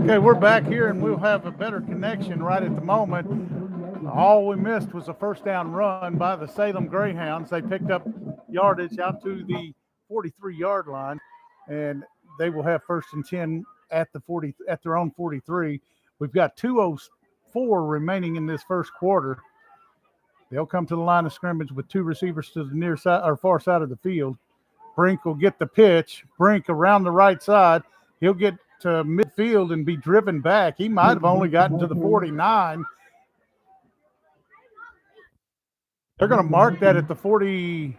Okay, we're back here and we'll have a better connection right at the moment. All we missed was a first down run by the Salem Greyhounds. They picked up yardage out to the 43-yard line, and they will have first and 10 at the 40 at their own 43. We've got 2:04 remaining in this first quarter. They'll come to the line of scrimmage with two receivers to the near side or far side of the field. Brink will get the pitch. Brink around the right side. He'll get to midfield and be driven back. He might have only gotten to the 49. They're going to mark that at the 48,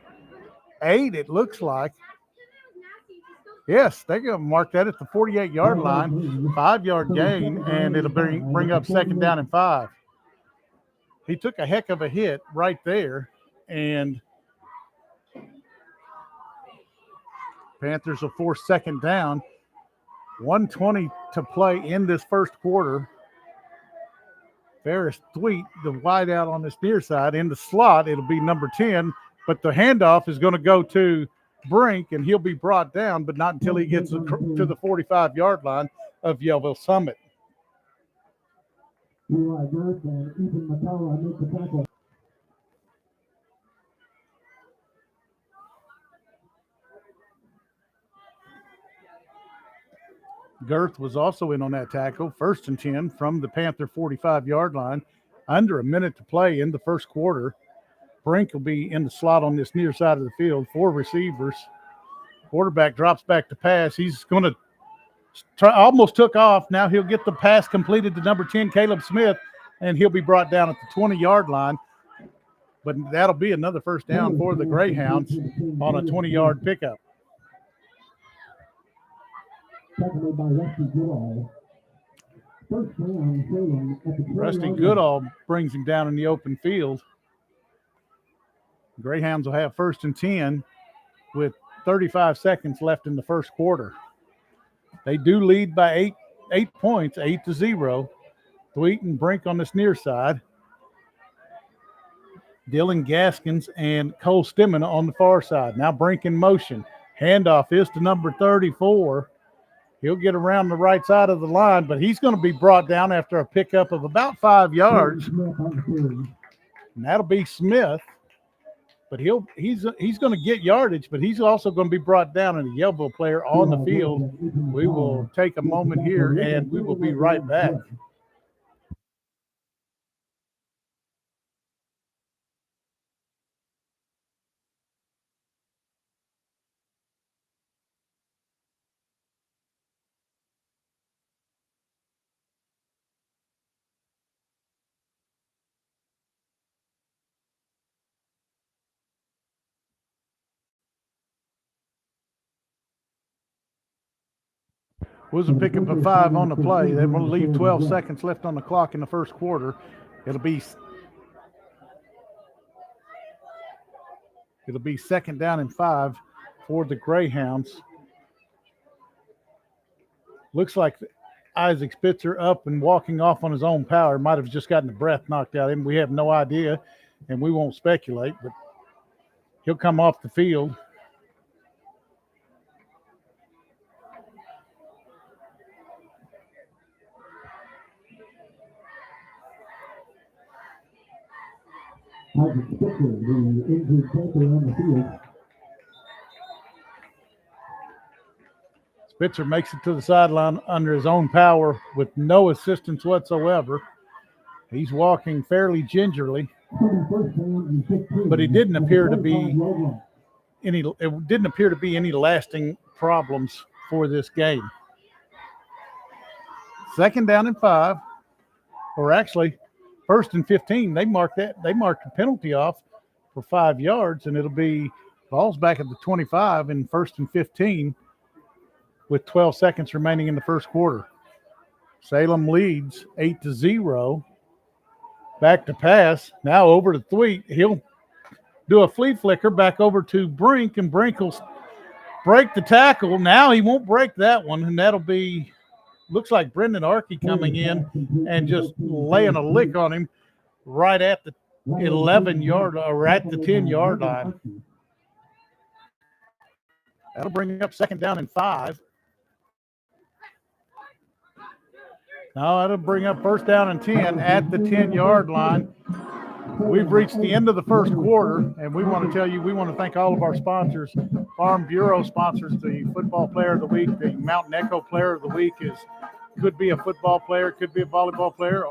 it looks like. Yes, they're going to mark that at the 48-yard line, 5-yard gain, and it'll bring up second down and 5. He took a heck of a hit right there, and Panthers will force second down. 1:20 to play in this first quarter. Ferris Thweet, the wideout on this near side, in the slot. It'll be number 10, but the handoff is going to go to Brink, and he'll be brought down, but not until he gets to the 45-yard line of Yellville Summit. Girth was also in on that tackle. First and 10 from the Panther 45-yard line. Under a minute to play in the first quarter. Brink will be in the slot on this near side of the field. 4 receivers. Quarterback drops back to pass. He's going to almost took off. Now he'll get the pass completed to number 10, Caleb Smith, and he'll be brought down at the 20-yard line. But that'll be another first down for the Greyhounds on a 20-yard pickup. Rusty Goodall brings him down in the open field. Greyhounds will have first and 10 with 35 seconds left in the first quarter. They do lead by eight points, 8-0. Thweet and Brink on this near side. Dylan Gaskins and Cole Stimmen on the far side. Now Brink in motion. Handoff is to number 34. He'll get around the right side of the line, but he's going to be brought down after a pickup of about 5 yards. And that'll be Smith. But he's going to get yardage, but he's also going to be brought down, and a Yellville player on the field. We will take a moment here, and we will be right back. Was a pickup of 5 on the play. They will leave 12 seconds left on the clock in the first quarter. It'll be second down and 5 for the Greyhounds. Looks like Isaac Spitzer up and walking off on his own power. Might have just gotten the breath knocked out of him. We have no idea, and we won't speculate, but he'll come off the field. Spitzer makes it to the sideline under his own power with no assistance whatsoever. He's walking fairly gingerly, but it didn't appear to be any lasting problems for this game. Second down and 5, or actually first and 15. They marked the penalty off for 5 yards, and it'll be balls back at the 25 and first and 15 with 12 seconds remaining in the first quarter. Salem leads 8-0. Back to pass. Now over to Thweet. He'll do a flea flicker back over to Brink, and Brink will break the tackle. Now he won't break that one, and that'll be, looks like Brendan Arkey coming in and just laying a lick on him right at the 11-yard or at the 10-yard line. That'll bring up second down and 5. Now that'll bring up first down and 10 at the 10-yard line. We've reached the end of the first quarter, and we want to thank all of our sponsors. Farm Bureau sponsors the Football Player of the Week. The Mountain Echo Player of the Week could be a football player, could be a volleyball player.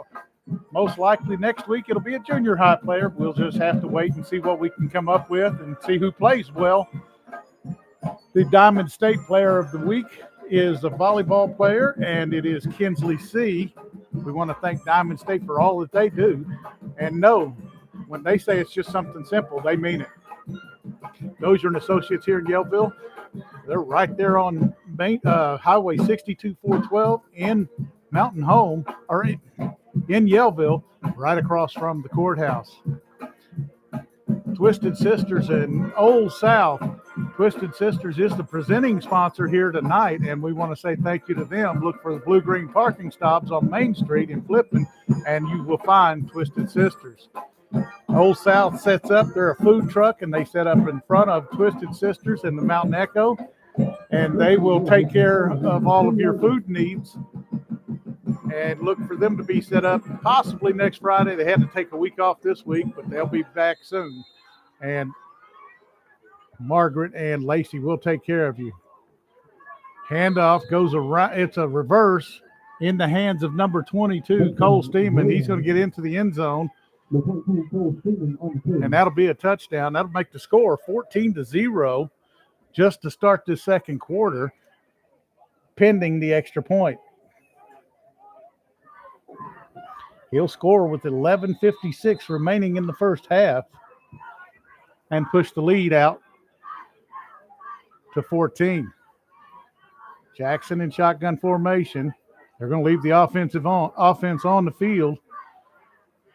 Most likely next week it'll be a junior high player. We'll just have to wait and see what we can come up with and see who plays well. The Diamond State Player of the Week is a volleyball player, and it is Kinsley C. We want to thank Diamond State for all that they do. And no, when they say it's just something simple, they mean it. Dozier and Associates here in Yellville, they're right there on Highway 62-412 in Mountain Home, or in Yellville, right across from the courthouse. Twisted Sisters in Old South. Twisted Sisters is the presenting sponsor here tonight, and we want to say thank you to them. Look for the blue-green parking stops on Main Street in Flippin, and you will find Twisted Sisters. Old South sets up. They're a food truck, and they set up in front of Twisted Sisters and the Mountain Echo, and they will take care of all of your food needs. And look for them to be set up possibly next Friday. They had to take a week off this week, but they'll be back soon. And Margaret and Lacey will take care of you. Handoff goes around. It's a reverse in the hands of number 22, Cole Steeman. He's going to get into the end zone. And that'll be a touchdown. That'll make the score 14-0 just to start this second quarter, pending the extra point. He'll score with 11:56 remaining in the first half and push the lead out to 14. Jackson in shotgun formation. They're going to leave the offense on the field.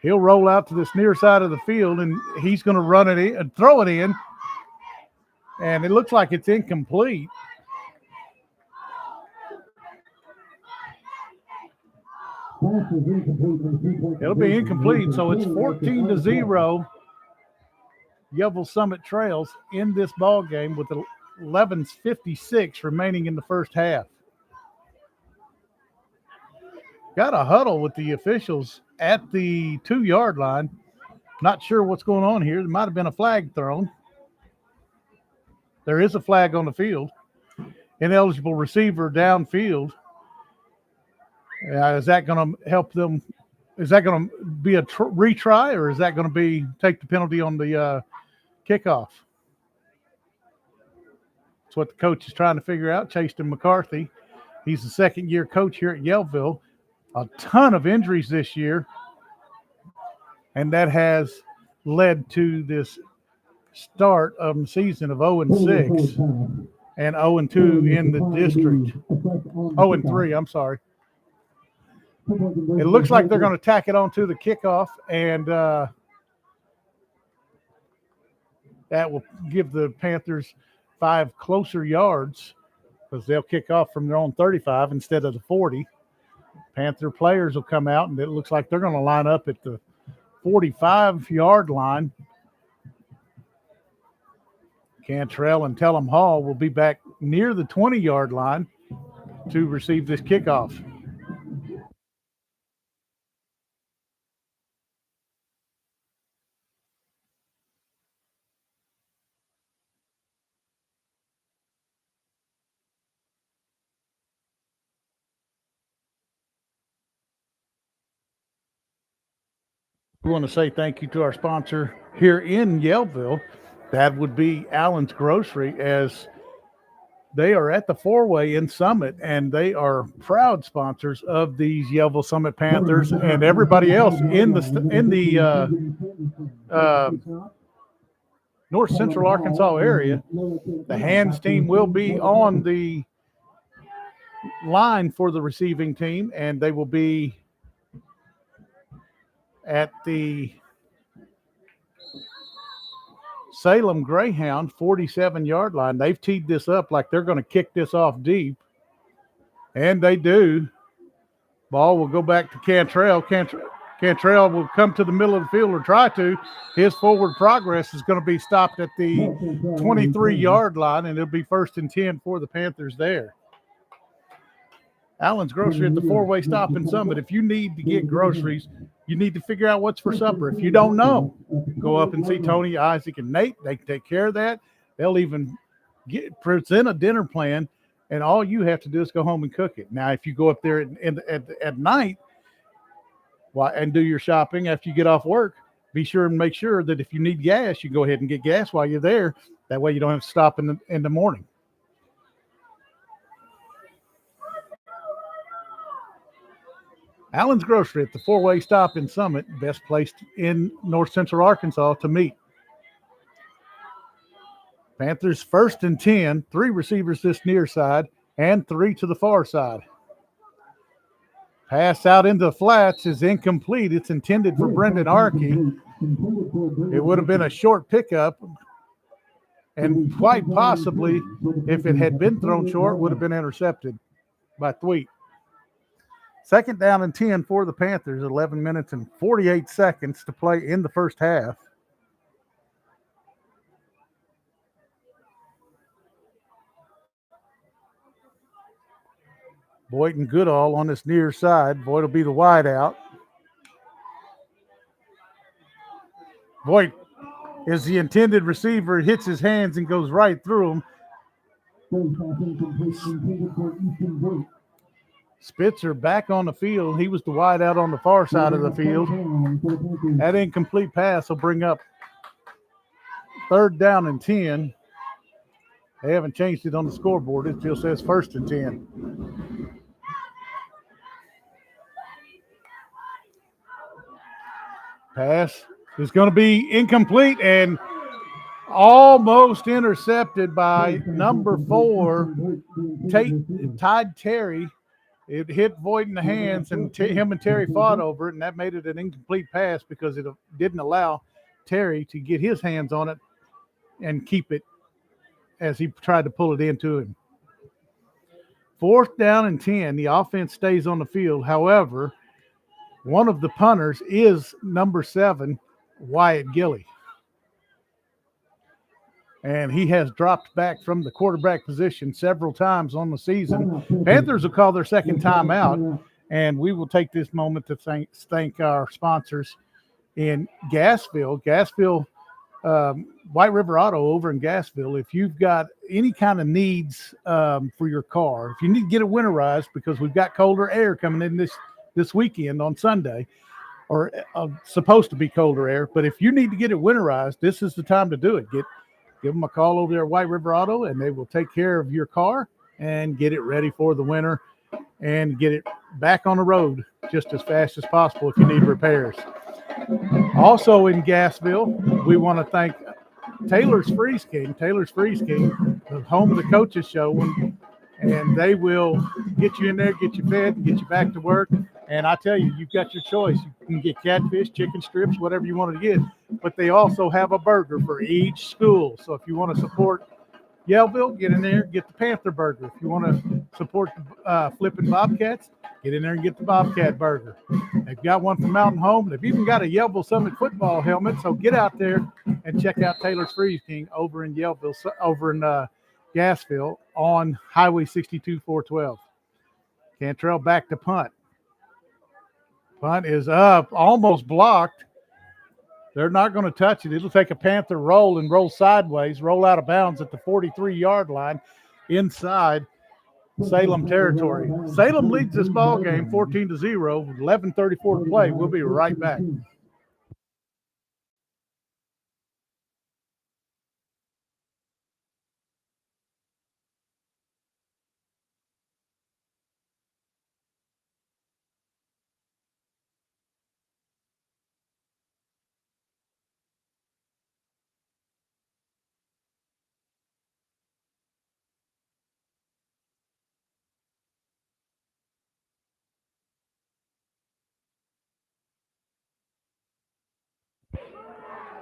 He'll roll out to this near side of the field, and he's going to run it in and throw it in. And it looks like it's incomplete. It'll be incomplete, so it's 14-0. Yellville Summit Trails in this ball game with 11:56 remaining in the first half. Got a huddle with the officials at the 2-yard line. Not sure what's going on here. There might have been a flag thrown. There is a flag on the field. Ineligible receiver downfield. Is that going to help them? Is that going to be a retry, or is that going to be take the penalty on the kickoff? That's what the coach is trying to figure out. Chaston McCarthy. He's the second-year coach here at Yellville. A ton of injuries this year, and that has led to this start of the season of 0-6 and 0-2 in the district. 0-3, I'm sorry. It looks like they're going to tack it on to the kickoff, and that will give the Panthers 5 closer yards because they'll kick off from their own 35 instead of the 40. Panther players will come out, and it looks like they're going to line up at the 45-yard line. Cantrell and Tellum Hall will be back near the 20-yard line to receive this kickoff. We want to say thank you to our sponsor here in Yellville. That would be Allen's Grocery, as they are at the 4-way in Summit, and they are proud sponsors of these Yellville Summit Panthers and everybody else in the North Central Arkansas area. The Hands team will be on the line for the receiving team, and they will be at the Salem Greyhound 47-yard line. They've teed this up like they're going to kick this off deep, and they do. Ball will go back to Cantrell. Cantrell will come to the middle of the field, or try to. His forward progress is going to be stopped at the 23-yard line, and it'll be 1st and 10 for the Panthers there. Allen's Grocery at the four-way stop in Summit. If you need to get groceries, you need to figure out what's for supper. If you don't know, go up and see Tony, Isaac, and Nate. They can take care of that. They'll even present a dinner plan, and all you have to do is go home and cook it. Now, if you go up there at night and do your shopping after you get off work, be sure and make sure that if you need gas, you can go ahead and get gas while you're there. That way you don't have to stop in the morning. Allen's Grocery at the four-way stop in Summit, best place in north central Arkansas to meet. Panthers 1st and 10, 3 receivers this near side and 3 to the far side. Pass out into the flats is incomplete. It's intended for Brendan Arkey. It would have been a short pickup, and quite possibly, if it had been thrown short, would have been intercepted by Thweet. 2nd down and 10 for the Panthers, 11 minutes and 48 seconds to play in the first half. Boyd and Goodall on this near side. Boyd will be the wide out. Boyd is the intended receiver. It hits his hands and goes right through him. Spitzer back on the field. He was the wide out on the far side of the field. That incomplete pass will bring up 3rd down and 10. They haven't changed it on the scoreboard. It still says 1st and 10. Pass is going to be incomplete and almost intercepted by number 4, Tide Terry. It hit Voigt in the hands, and him and Terry fought over it, and that made it an incomplete pass because it didn't allow Terry to get his hands on it and keep it as he tried to pull it into him. 4th down and 10. The offense stays on the field. However, one of the punters is number 7, Wyatt Gilly. And he has dropped back from the quarterback position several times on the season. Panthers will call their second timeout, and we will take this moment to thank our sponsors in Gassville. White River Auto over in Gassville. If you've got any kind of needs for your car, if you need to get it winterized because we've got colder air coming in this weekend on Sunday, or supposed to be colder air, but if you need to get it winterized, this is the time to do it. Give them a call over there at White River Auto, and they will take care of your car and get it ready for the winter and get it back on the road just as fast as possible if you need repairs. Also in Gassville, we want to thank Taylor's Freeze King. Taylor's Freeze King, the home of the coaches show, and they will get you in there, get you fed, and get you back to work. And I tell you, you've got your choice. You can get catfish, chicken strips, whatever you want to get. But they also have a burger for each school. So if you want to support Yellville, get in there, get the Panther burger. If you want to support Flipping Bobcats, get in there and get the Bobcat burger. They've got one from Mountain Home. They've even got a Yellville Summit football helmet. So get out there and check out Taylor's Freeze King over in Yellville, over in Gassville on Highway 62 412. Cantrell back to punt. Punt is up, almost blocked. They're not going to touch it. It'll take a Panther roll and roll sideways, roll out of bounds at the 43-yard line inside Salem territory. Salem leads this ball game 14-0 with 11:34 to play. We'll be right back.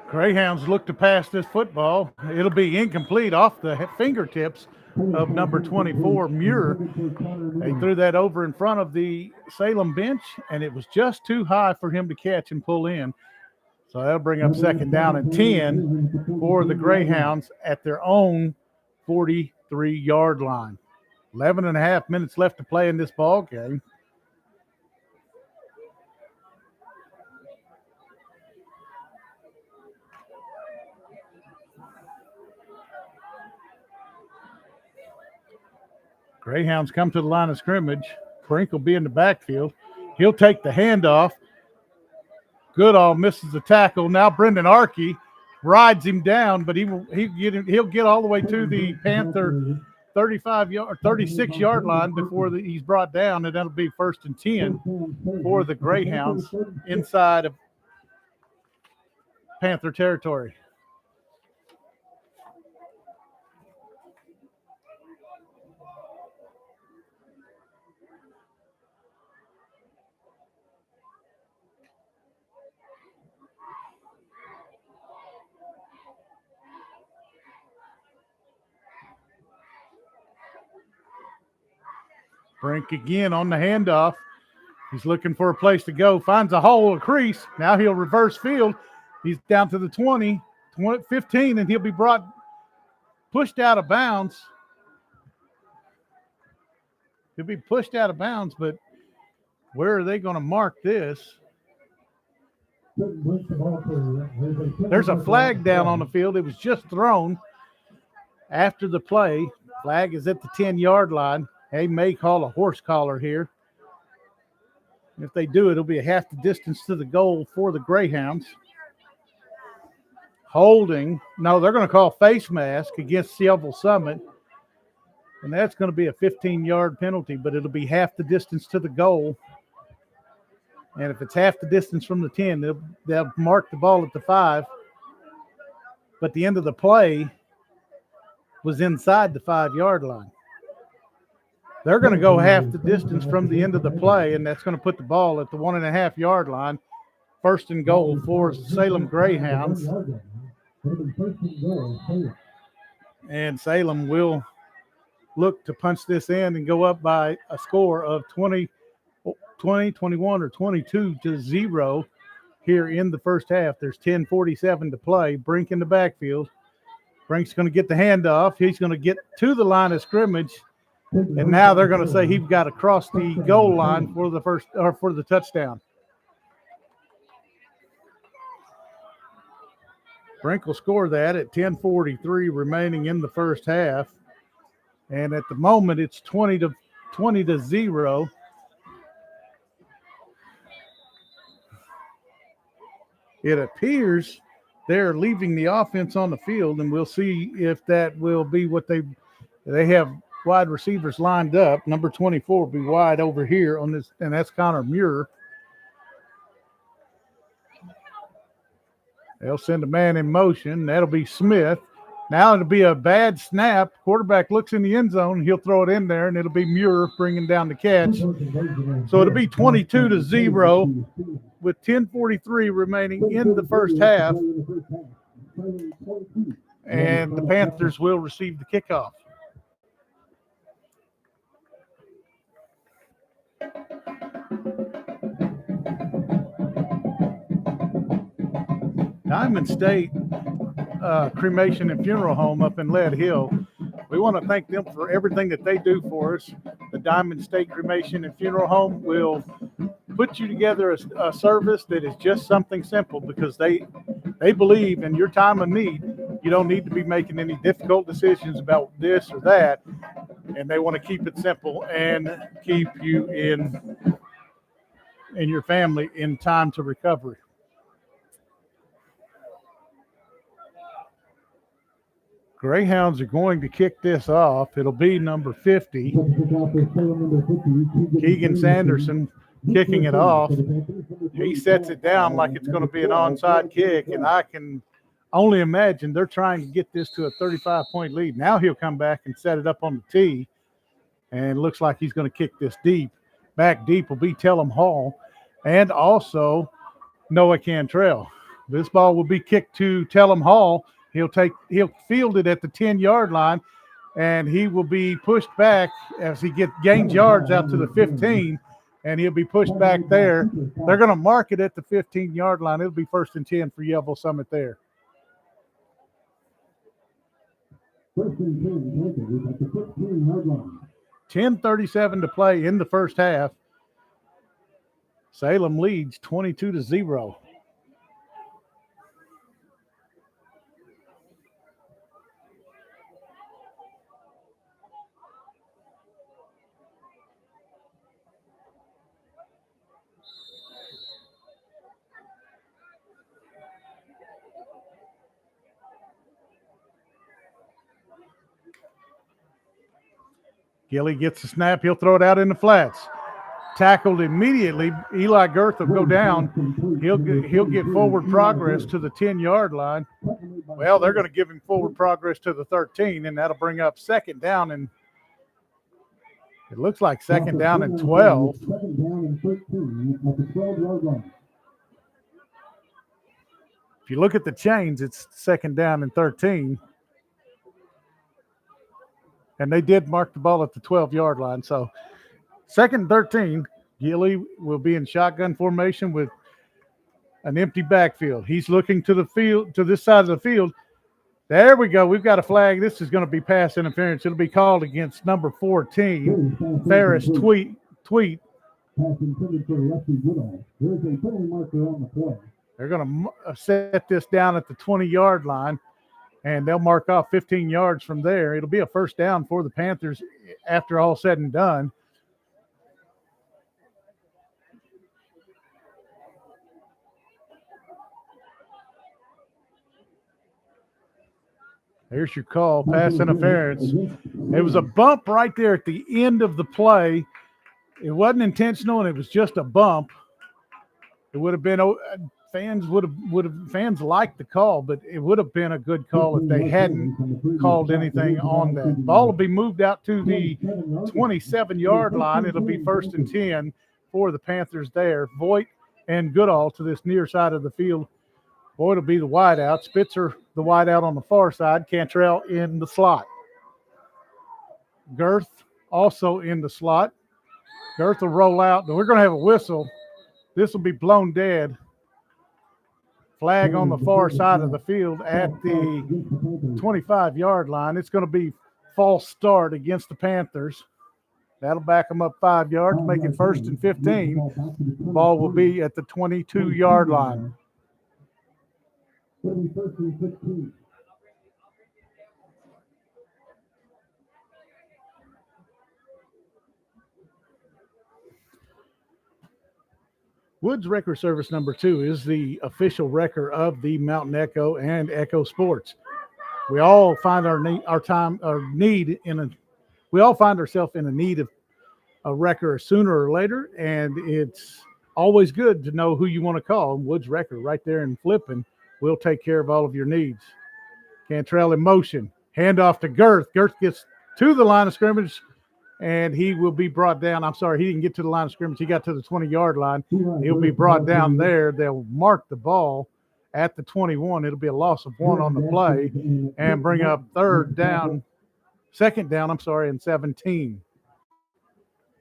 Greyhounds look to pass this football. It'll be incomplete off the fingertips of number 24, Muir. They threw that over in front of the Salem bench, and it was just too high for him to catch and pull in. So that'll bring up 2nd down and 10 for the Greyhounds at their own 43-yard line. 11 and a half minutes left to play in this ball game. Greyhounds come to the line of scrimmage. Brink will be in the backfield. He'll take the handoff. Goodall misses the tackle. Now Brendan Arkey rides him down, but he'll get all the way to the Panther 36-yard line before he's brought down, and that'll be 1st and 10 for the Greyhounds inside of Panther territory. Brink again on the handoff. He's looking for a place to go. Finds a hole, a crease. Now he'll reverse field. He's down to the 20, 15, and he'll be pushed out of bounds. He'll be pushed out of bounds, but where are they going to mark this? There's a flag down on the field. It was just thrown after the play. Flag is at the 10-yard line. They may call a horse collar here. If they do, it'll be a half the distance to the goal for the Greyhounds. Holding. No, they're going to call face mask against Yellville Summit. And that's going to be a 15-yard penalty, but it'll be half the distance to the goal. And if it's half the distance from the 10, they'll mark the ball at the 5. But the end of the play was inside the 5-yard line. They're going to go half the distance from the end of the play, and that's going to put the ball at the 1.5-yard line. 1st and goal for Salem Greyhounds. And Salem will look to punch this in and go up by a score of 20, 21, or 22-0 here in the first half. There's 10:47 to play. Brink in the backfield. Brink's going to get the handoff. He's going to get to the line of scrimmage. And now they're going to say he's got to cross the goal line for the touchdown. Brink will score that at 10:43 remaining in the first half. And at the moment it's 20-0. It appears they're leaving the offense on the field, and we'll see if that will be what they have. Wide receivers lined up. Number 24 will be wide over here on this, and that's Connor Muir. They'll send a man in motion. That'll be Smith. Now it'll be a bad snap. Quarterback looks in the end zone. He'll throw it in there, and it'll be Muir bringing down the catch. So it'll be 22-0 with 10:43 remaining in the first half. And the Panthers will receive the kickoff. Diamond State Cremation and Funeral Home up in Lead Hill. We want to thank them for everything that they do for us. The Diamond State Cremation and Funeral Home will put you together a service that is just something simple, because they believe in your time of need. You don't need to be making any difficult decisions about this or that, and they want to keep it simple and keep you and your family in time to recovery. Greyhounds are going to kick this off. It'll be number 50. Keegan Sanderson kicking it off. He sets it down like it's going to be an onside kick, and I can only imagine they're trying to get this to a 35-point lead. Now he'll come back and set it up on the tee, and looks like he's going to kick this deep. Back deep will be Tellum Hall and also Noah Cantrell. This ball will be kicked to Tellum Hall. He'll field it at the 10-yard line, and he will be pushed back as he gains yards out to the 15, and he'll be pushed back there. They're going to mark it at the 15-yard line. It'll be 1st and 10 for Yellville Summit there. 10:37 to play in the first half. Salem leads 22-0. Gilly gets the snap. He'll throw it out in the flats. Tackled immediately. Eli Girth will go down. He'll get forward progress to the 10-yard line. Well, they're going to give him forward progress to the 13, and that'll bring up second down. And it looks like second down and 12. Second down and 13 at the 12-yard line. If you look at the chains, it's second down and 13. And they did mark the ball at the 12-yard line. So second and 13, Gilly will be in shotgun formation with an empty backfield. He's looking to the field, to this side of the field. There we go. We've got a flag. This is going to be pass interference. It'll be called against number 14, Ferris Tweet. Pass intended for Lefty Goodall. There's a penalty marker on the play. They're going to set this down at the 20-yard line, and they'll mark off 15 yards from there. It'll be a first down for the Panthers after all said and done. There's your call, pass interference. It was a bump right there at the end of the play. It wasn't intentional, and it was just a bump. It would have been fans liked the call, but it would have been a good call if they hadn't called anything on that. Ball will be moved out to the 27-yard line. It'll be first and 10 for the Panthers there. Voigt and Goodall to this near side of the field. Voigt will be the wideout. Spitzer the wideout on the far side. Cantrell in the slot. Girth also in the slot. Girth will roll out. We're going to have a whistle. This will be blown dead. Flag on the far side of the field at the 25-yard line. It's going to be false start against the Panthers. That'll back them up 5 yards, make it first and 15. Ball will be at the 22-yard line. First and 15. Woods Wrecker Service number 2 is the official wrecker of the Mountain Echo and Echo Sports. We all find we all find ourselves in a need of a wrecker sooner or later, and it's always good to know who you want to call. Woods Wrecker right there in Flippin will take care of all of your needs. Cantrell in motion. Hand off to Girth. Girth gets to the line of scrimmage, and he will be brought down. I'm sorry, he didn't get to the line of scrimmage. He got to the 20-yard line. He'll be brought down there. They'll mark the ball at the 21. It'll be a loss of 1 on the play and bring up second down, and 17.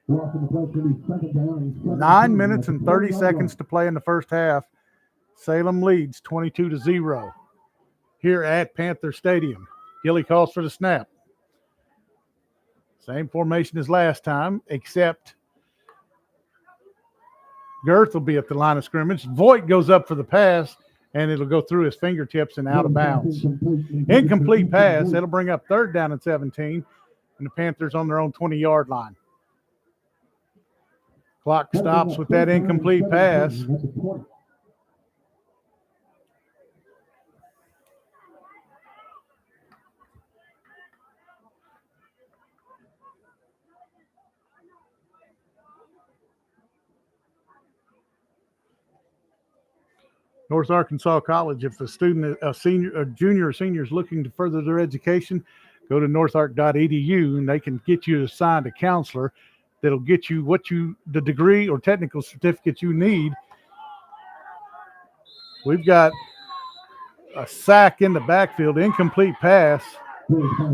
9 minutes and 30 seconds to play in the first half. Salem leads 22-0 here at Panther Stadium. Gilly calls for the snap. Same formation as last time, except Girth will be at the line of scrimmage. Voigt goes up for the pass, and it'll go through his fingertips and out of bounds. Incomplete pass. That'll bring up third down and 17, and the Panthers on their own 20-yard line. Clock stops with that incomplete pass. North Arkansas College, if a student, a junior or senior is looking to further their education, go to northark.edu and they can get you assigned a counselor that'll get you the degree or technical certificate you need. We've got a sack in the backfield, incomplete pass.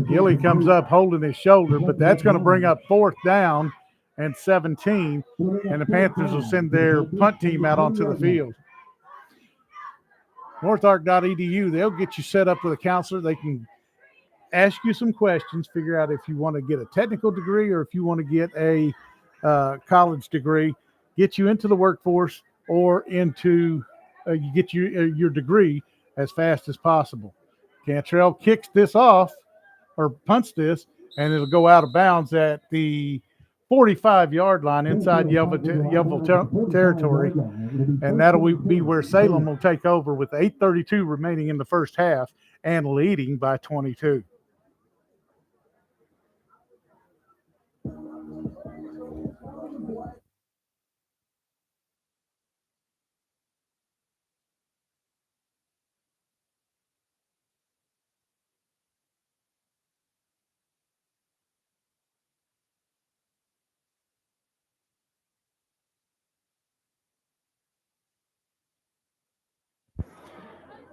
Gilly comes up holding his shoulder, but that's going to bring up fourth down and 17, and the Panthers will send their punt team out onto the field. northark.edu, they'll get you set up with a counselor. They can ask you some questions, figure out if you want to get a technical degree or if you want to get a college degree, get you into the workforce or into you get your degree as fast as possible. Cantrell kicks this off or punts this, and it'll go out of bounds at the 45-yard line inside Yellville territory, and that'll be where Salem will take over with 8:32 remaining in the first half and leading by 22.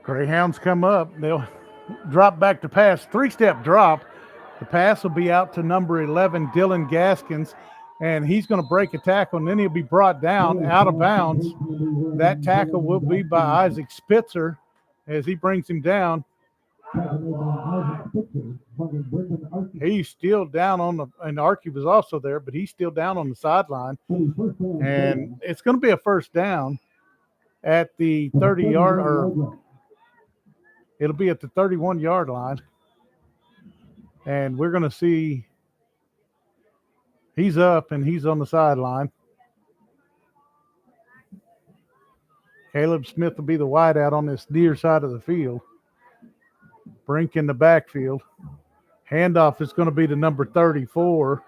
Greyhounds come up. They'll drop back to pass. Three-step drop. The pass will be out to number 11, Dylan Gaskins, and he's going to break a tackle, and then he'll be brought down out of bounds. That tackle will be by Isaac Spitzer as he brings him down. He's still down on the, and Archie was also there, but he's still down on the sideline. And it's going to be a first down at the 30-yard, or it'll be at the 31-yard line. And we're going to see he's up and he's on the sideline. Caleb Smith will be the wideout on this near side of the field. Brink in the backfield. Handoff is going to be to number 34,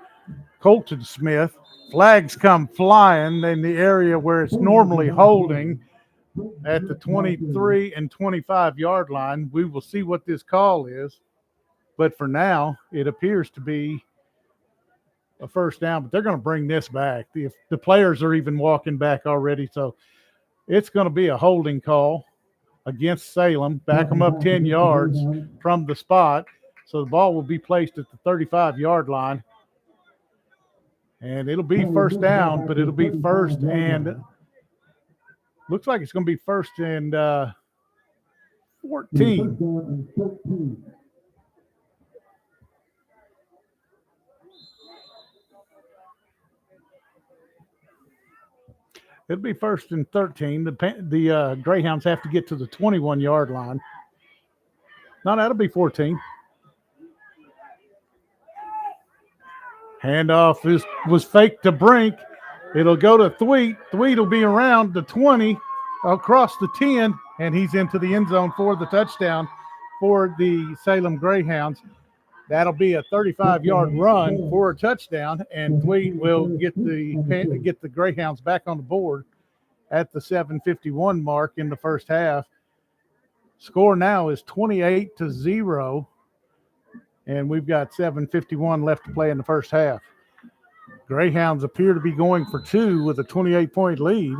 Colton Smith. Flags come flying in the area where it's normally holding at the 23 and 25-yard line. We will see what this call is. But for now, it appears to be a first down, but they're going to bring this back. The players are even walking back already, so it's going to be a holding call against Salem. Back them up 10 yards from the spot. So the ball will be placed at the 35-yard line. And it'll be first down, but it'll be first and looks like it's going to be first and 14. It'll be first and 13. The Greyhounds have to get to the 21-yard line. No, that'll be 14. Handoff was faked to Brink. It'll go to Thweet. Thweet will be around the 20, across the 10, and he's into the end zone for the touchdown for the Salem Greyhounds. That'll be a 35-yard run for a touchdown, and Thweet will get the Greyhounds back on the board at the 7:51 mark in the first half. Score now is 28-0, and we've got 7:51 left to play in the first half. Greyhounds appear to be going for two with a 28-point lead.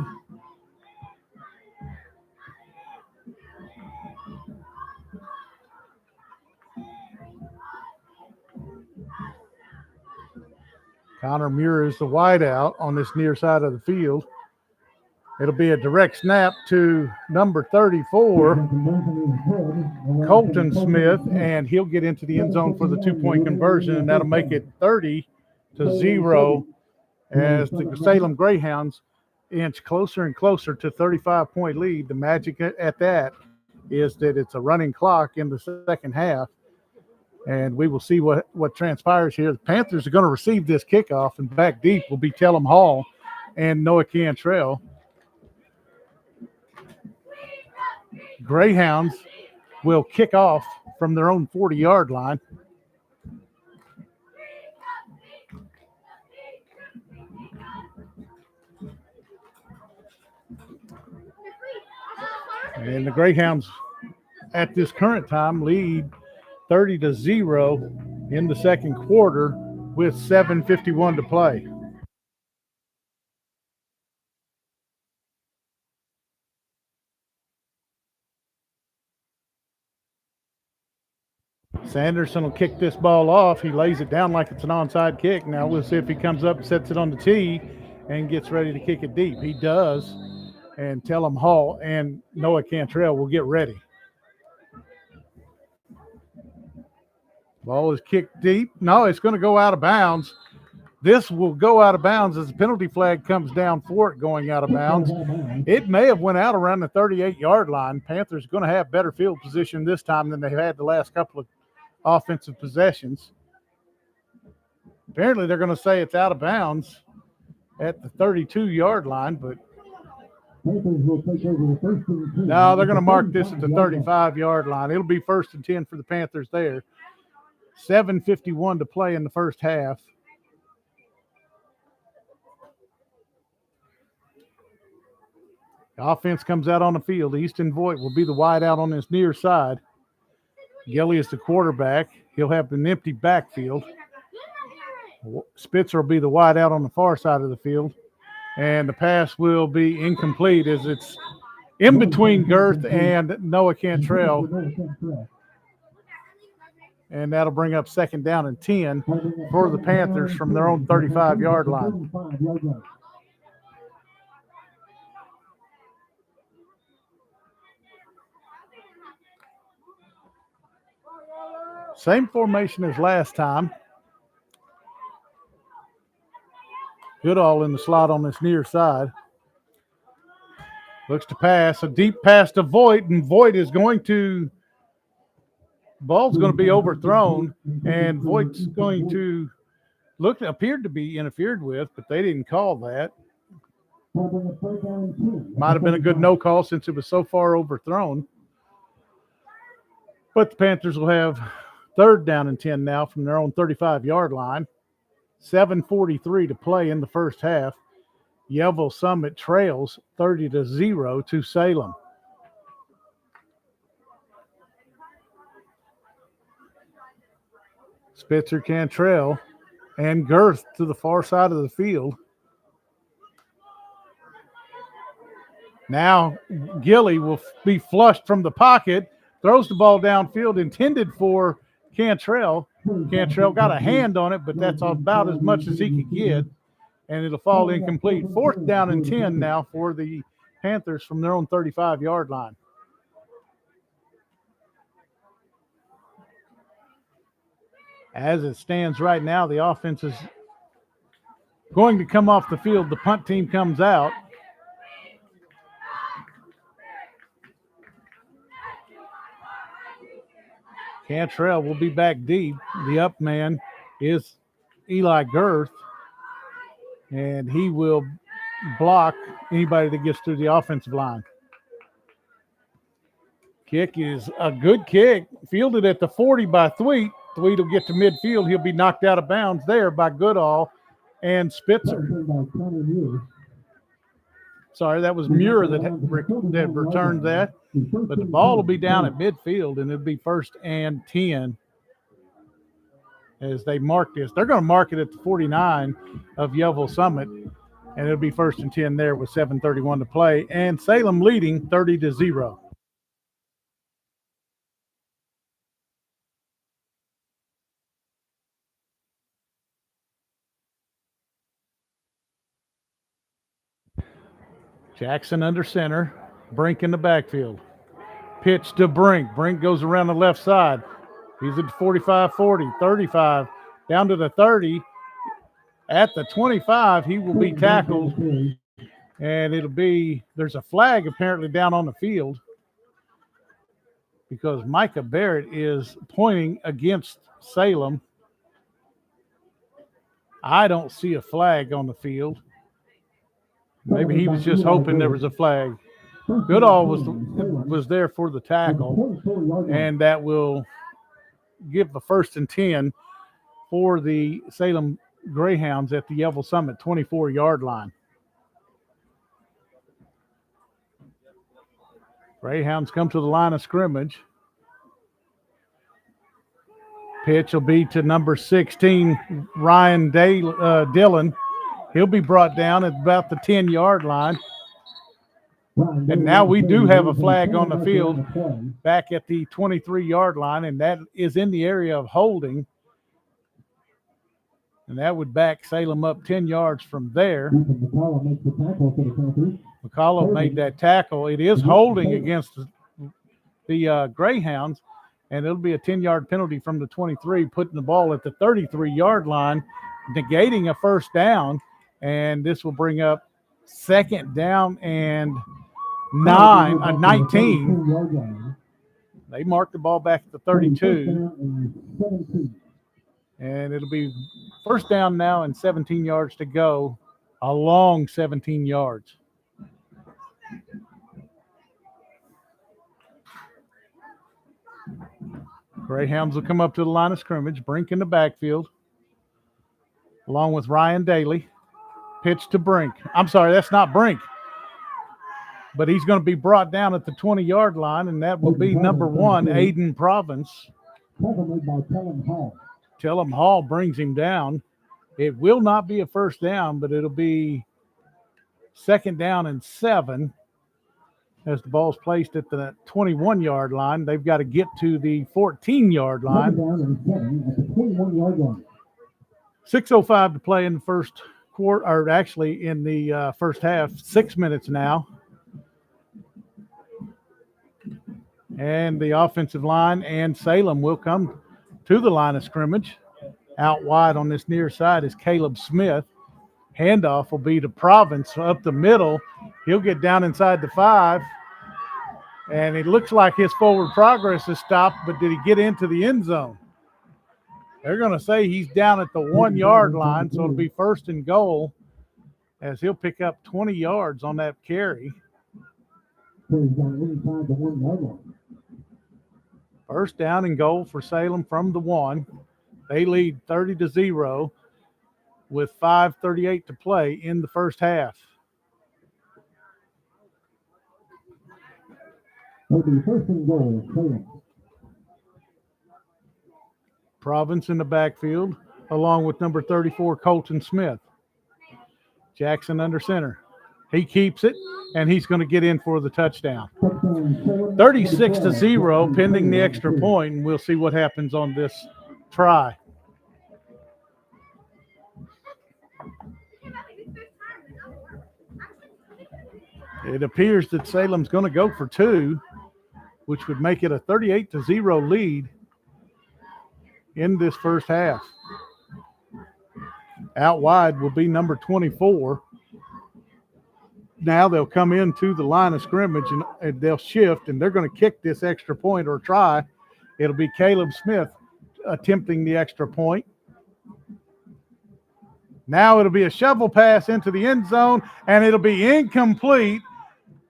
Connor Muir is the wideout on this near side of the field. It'll be a direct snap to number 34, Colton Smith, and he'll get into the end zone for the two-point conversion, and that'll make it 30-0 as the Salem Greyhounds inch closer and closer to 35-point lead. The magic at that is that it's a running clock in the second half. And we will see what transpires here. The Panthers are going to receive this kickoff, and back deep will be Tellum Hall and Noah Cantrell. Greyhounds will kick off from their own 40-yard line. And the Greyhounds at this current time lead 30-0 in the second quarter with 7:51 to play. Sanderson will kick this ball off. He lays it down like it's an onside kick. Now we'll see if he comes up, sets it on the tee, and gets ready to kick it deep. He does. And Tellum Hall and Noah Cantrell will get ready. Ball is kicked deep. No, it's going to go out of bounds. This will go out of bounds as the penalty flag comes down for it going out of bounds. It may have went out around the 38-yard line. Panthers going to have better field position this time than they've had the last couple of offensive possessions. Apparently, they're going to say it's out of bounds at the 32-yard line, but Will take over the first and 10. no, they're going to mark this at the 35-yard line. It'll be 1st and 10 for the Panthers there. 7:51 to play in the first half. The offense comes out on the field. Easton Voigt will be the wide out on his near side. Gelly is the quarterback. He'll have an empty backfield. Spitzer will be the wide out on the far side of the field. And the pass will be incomplete as it's in between Girth and Noah Cantrell. And that'll bring up 2nd down and 10 for the Panthers from their own 35-yard line. Same formation as last time. Goodall in the slot on this near side. Looks to pass. A deep pass to Voigt, and Voigt is going to – ball's going to be overthrown, and Voigt's going to appeared to be interfered with, but they didn't call that. Might have been a good no call since it was so far overthrown. But the Panthers will have 3rd down and 10 now from their own 35-yard line. 7:43 to play in the first half. Yellville Summit trails 30-0 to Salem. Spitzer, Cantrell, and Girth to the far side of the field. Now Gilly will be flushed from the pocket, throws the ball downfield intended for Cantrell. Cantrell got a hand on it, but that's about as much as he could get, and it'll fall incomplete. 4th down and 10 now for the Panthers from their own 35-yard line. As it stands right now, the offense is going to come off the field. The punt team comes out. Cantrell will be back deep. The up man is Eli Girth, and he will block anybody that gets through the offensive line. Kick is a good kick, fielded at the 40 by Thweet. Thweet will get to midfield. He'll be knocked out of bounds there by Goodall and Spitzer. Sorry, that was Muir that returned that. But the ball will be down at midfield, and it'll be 1st and 10 as they mark this. They're going to mark it at the 49 of Yellville Summit, and it'll be 1st and 10 there with 7:31 to play. And Salem leading 30-0. Jackson under center, Brink in the backfield. Pitch to Brink. Brink goes around the left side. He's at 45, 40, 35, down to the 30. At the 25, he will be tackled, and there's a flag apparently down on the field because Micah Barrett is pointing against Salem. I don't see a flag on the field. Maybe he was just hoping there was a flag. Goodall was there for the tackle, and that will give the 1st and 10 for the Salem Greyhounds at the Yellville Summit 24-yard line. Greyhounds come to the line of scrimmage. Pitch will be to number 16, Ryan Dillon. He'll be brought down at about the 10-yard line. And now we do have a flag on the field back at the 23-yard line, and that is in the area of holding. And that would back Salem up 10 yards from there. McCullough made that tackle. It is holding against the Greyhounds, and it'll be a 10-yard penalty from the 23, putting the ball at the 33-yard line, negating a first down, and this will bring up second down and 19. They mark the ball back at the 32, and it'll be first down now and 17 yards to go, a long 17 yards. Greyhounds will come up to the line of scrimmage. Brink in the backfield, along with Ryan Daly. Pitch to Brink. I'm sorry, that's not Brink. But he's going to be brought down at the 20-yard line, and that will be number 1, Aiden Province. Tellum Hall brings him down. It will not be a first down, but it'll be second down and 7. As the ball's placed at the 21-yard line, they've got to get to the 14-yard line. 6:05 to play in the first quarter, or actually in the first half. 6 minutes now. And the offensive line and Salem will come to the line of scrimmage. Out wide on this near side is Caleb Smith. Handoff will be to Province up the middle. He'll get down inside the 5. And it looks like his forward progress is stopped, but did he get into the end zone? They're going to say he's down at the 1-yard line, so it'll be first and goal as he'll pick up 20 yards on that carry. First down and goal for Salem from the 1. They lead 30-0 with 5:38 to play in the first half. Province in the backfield, along with number 34, Colton Smith. Jackson under center. He keeps it, and he's going to get in for the touchdown. 36-0, pending the extra point, and we'll see what happens on this try. It appears that Salem's going to go for 2, which would make it a 38-0 lead in this first half. Out wide will be number 24. Now they'll come into the line of scrimmage and they'll shift, and they're going to kick this extra point or try. It'll be Caleb Smith attempting the extra point. Now it'll be a shovel pass into the end zone, and it'll be incomplete.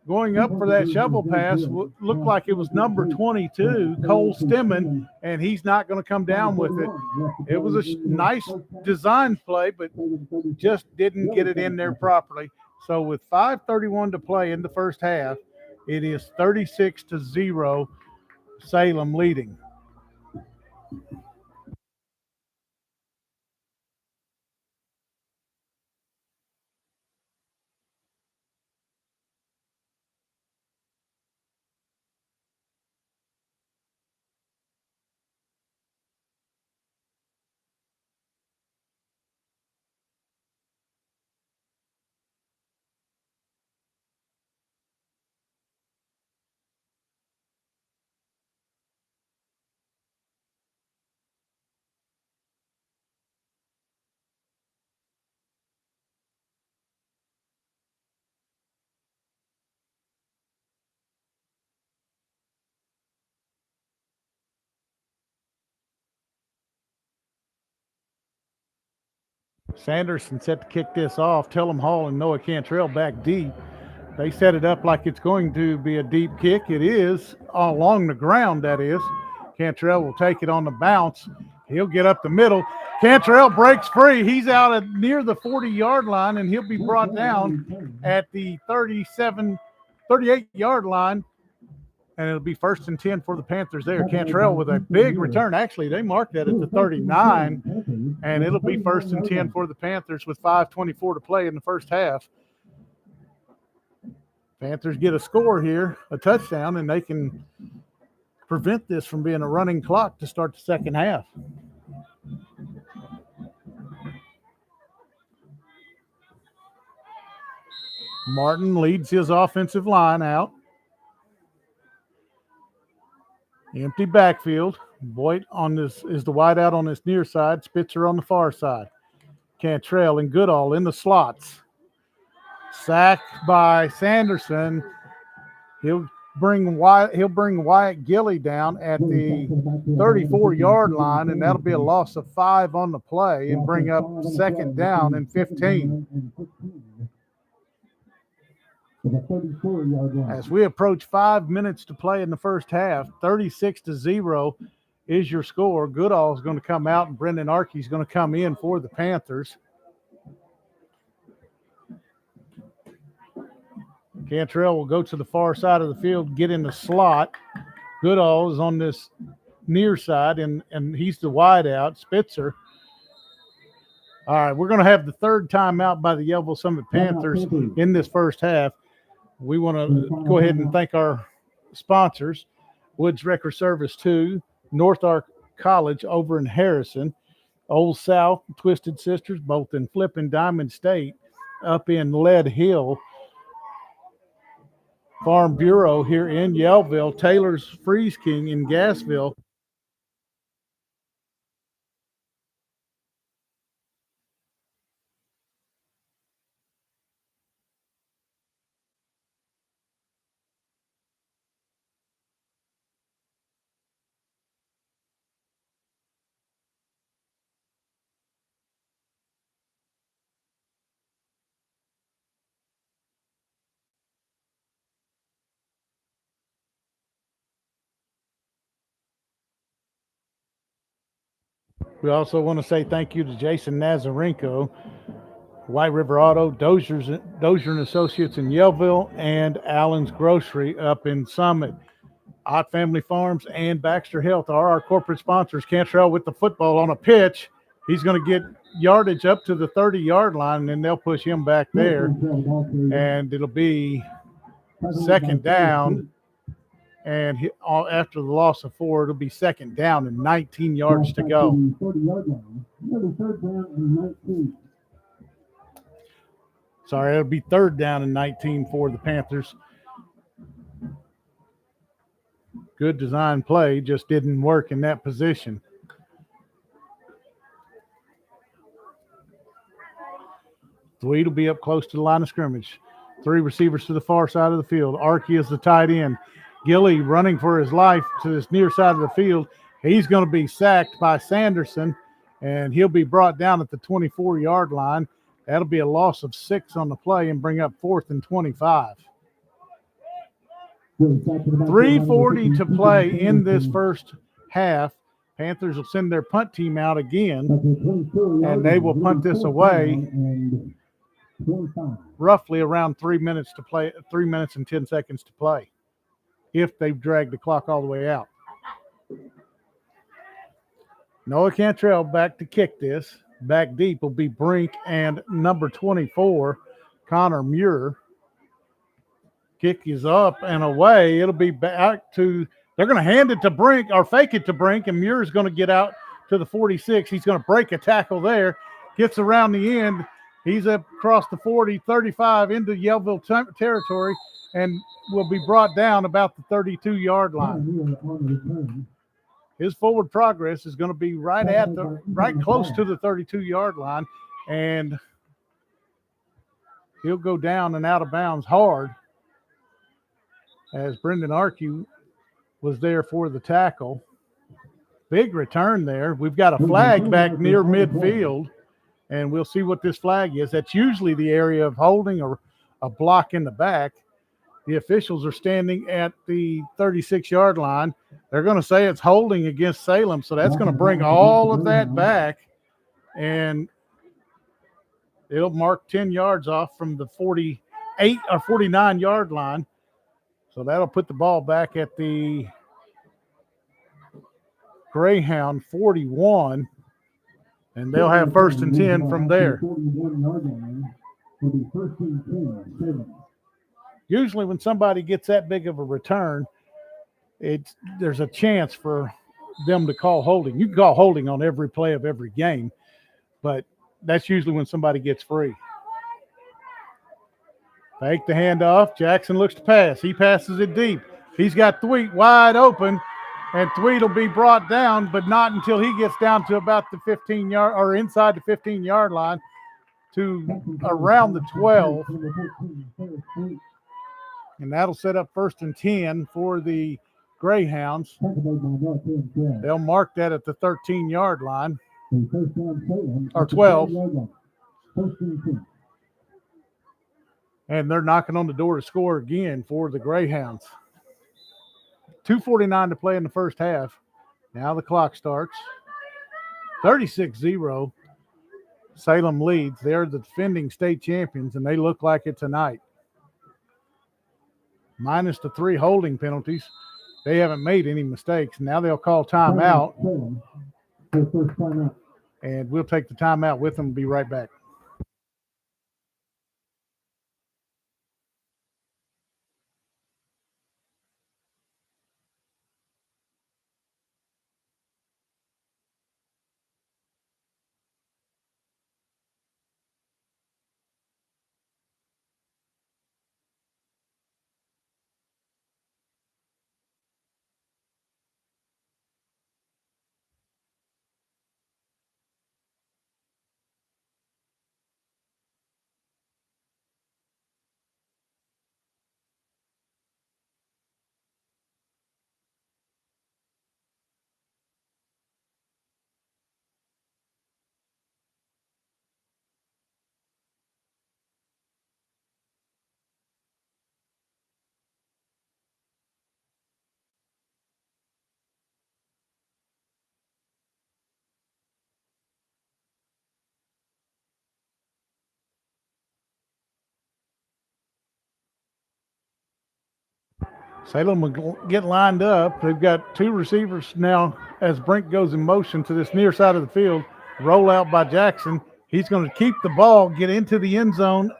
Going up for that shovel pass looked like it was number 22, Cole Stemmen, and he's not going to come down with it. It was a nice design play, but just didn't get it in there properly. So with 5:31 to play in the first half, it is 36-0, Salem leading. Sanderson set to kick this off. Tellum Hall and Noah Cantrell back deep. They set it up like it's going to be a deep kick. It is along the ground, that is. Cantrell will take it on the bounce. He'll get up the middle. Cantrell breaks free. He's out at near the 40-yard line, and he'll be brought down at the 38-yard line. And it'll be first and 10 for the Panthers there. Cantrell with a big return. Actually, they marked that at the 39, and it'll be first and 10 for the Panthers with 5:24 to play in the first half. Panthers get a score here, a touchdown, and they can prevent this from being a running clock to start the second half. Martin leads his offensive line out. Empty backfield. Boyd on this is the wide out on this near side. Spitzer on the far side. Cantrell and Goodall in the slots. Sacked by Sanderson. He'll bring Wyatt Gilly down at the 34-yard line, and that'll be a loss of 5 on the play and bring up second down and 15. As we approach 5 minutes to play in the first half, 36-0 is your score. Goodall is going to come out, and Brendan Arkey is going to come in for the Panthers. Cantrell will go to the far side of the field, get in the slot. Goodall is on this near side, and he's the wide out. Spitzer. All right, we're going to have the third timeout by the Yellville Summit Panthers in this first half. We want to go ahead and thank our sponsors, Woods Wrecker Service 2, North Ark College over in Harrison, Old South, Twisted Sisters, both in Flip and Diamond State, up in Lead Hill, Farm Bureau here in Yellville, Taylor's Freeze King in Gassville. We also want to say thank you to Jason Nazarenko, White River Auto, Dozier and Associates in Yellville, and Allen's Grocery up in Summit. Ott Family Farms and Baxter Health are our corporate sponsors. Cantrell with the football on a pitch. He's going to get yardage up to the 30-yard line, and then they'll push him back there. And it'll be second down. And after the loss of 4, it'll be second down and 19 yards to go. Sorry, it'll be third down and 19 for the Panthers. Good design play, just didn't work in that position. Dweed will be up close to the line of scrimmage. 3 receivers to the far side of the field. Arkey is the tight end. Gilly running for his life to this near side of the field. He's going to be sacked by Sanderson, and he'll be brought down at the 24-yard line. That'll be a loss of 6 on the play and bring up 4th and 25. 3:40 to play in this first half. Panthers will send their punt team out again, and they will punt this away roughly around 3 minutes to play, 3 minutes and 10 seconds to play, if they've dragged the clock all the way out. Noah Cantrell back to kick this. Back deep will be Brink and number 24, Connor Muir. Kick is up and away. It'll be back to, they're going to hand it to Brink or fake it to Brink, and Muir is going to get out to the 46. He's going to break a tackle there, gets around the end. He's up across the 40, 35 into Yellville territory, and will be brought down about the 32-yard line. His forward progress is going to be right close to the 32-yard line, and he'll go down and out of bounds hard, as Brendan Arkey was there for the tackle. Big return there. We've got a flag back near midfield, and we'll see what this flag is. That's usually the area of holding or a block in the back. The officials are standing at the 36-yard line. They're going to say it's holding against Salem, so that's going to bring all of that back, and it'll mark 10 yards off from the 48 or 49-yard line. So that'll put the ball back at the Greyhound 41, and they'll have 1st and 10 from there. Usually when somebody gets that big of a return, there's a chance for them to call holding. You can call holding on every play of every game, but that's usually when somebody gets free. Fake the handoff. Jackson looks to pass. He passes it deep. He's got Thweet wide open, And Tweed will be brought down, but not until he gets down to about the 15-yard or inside the 15-yard line to around the 12. And that'll set up 1st and 10 for the Greyhounds. They'll mark that at the 13-yard line. Or 12. And they're knocking on the door to score again for the Greyhounds. 2:49 to play in the first half. Now the clock starts. 36-0. Salem leads. They're the defending state champions, and they look like it tonight. Minus the 3 holding penalties. They haven't made any mistakes. Now they'll call timeout. And we'll take the timeout with them and be right back. Salem will get lined up. They've got 2 receivers now as Brink goes in motion to this near side of the field. Roll out by Jackson. He's going to keep the ball, get into the end zone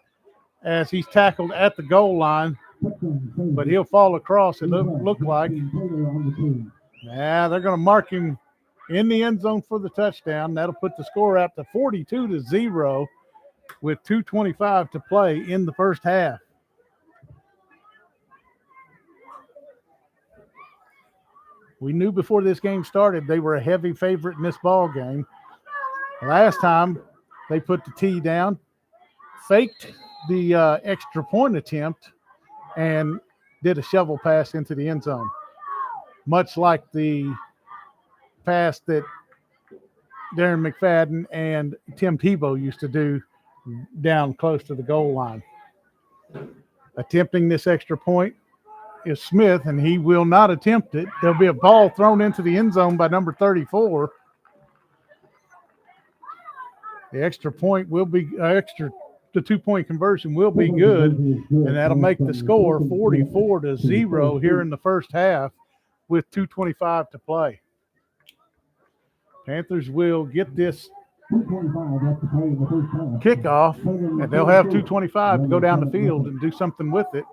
as he's tackled at the goal line. But he'll fall across, it look like. Yeah, they're going to mark him in the end zone for the touchdown. That'll put the score up to 42-0 with 2:25 to play in the first half. We knew before this game started they were a heavy favorite in this ball game. Last time they put the tee down, faked the extra point attempt, and did a shovel pass into the end zone, much like the pass that Darren McFadden and Tim Tebow used to do down close to the goal line. Attempting this extra point is Smith, and he will not attempt it. There'll be a ball thrown into the end zone by number 34. The extra point will be the 2-point conversion will be good, and that'll make the score 44-0 here in the first half with 2:25 to play. Panthers will get this kickoff, and they'll have 2:25 to go down the field and do something with it.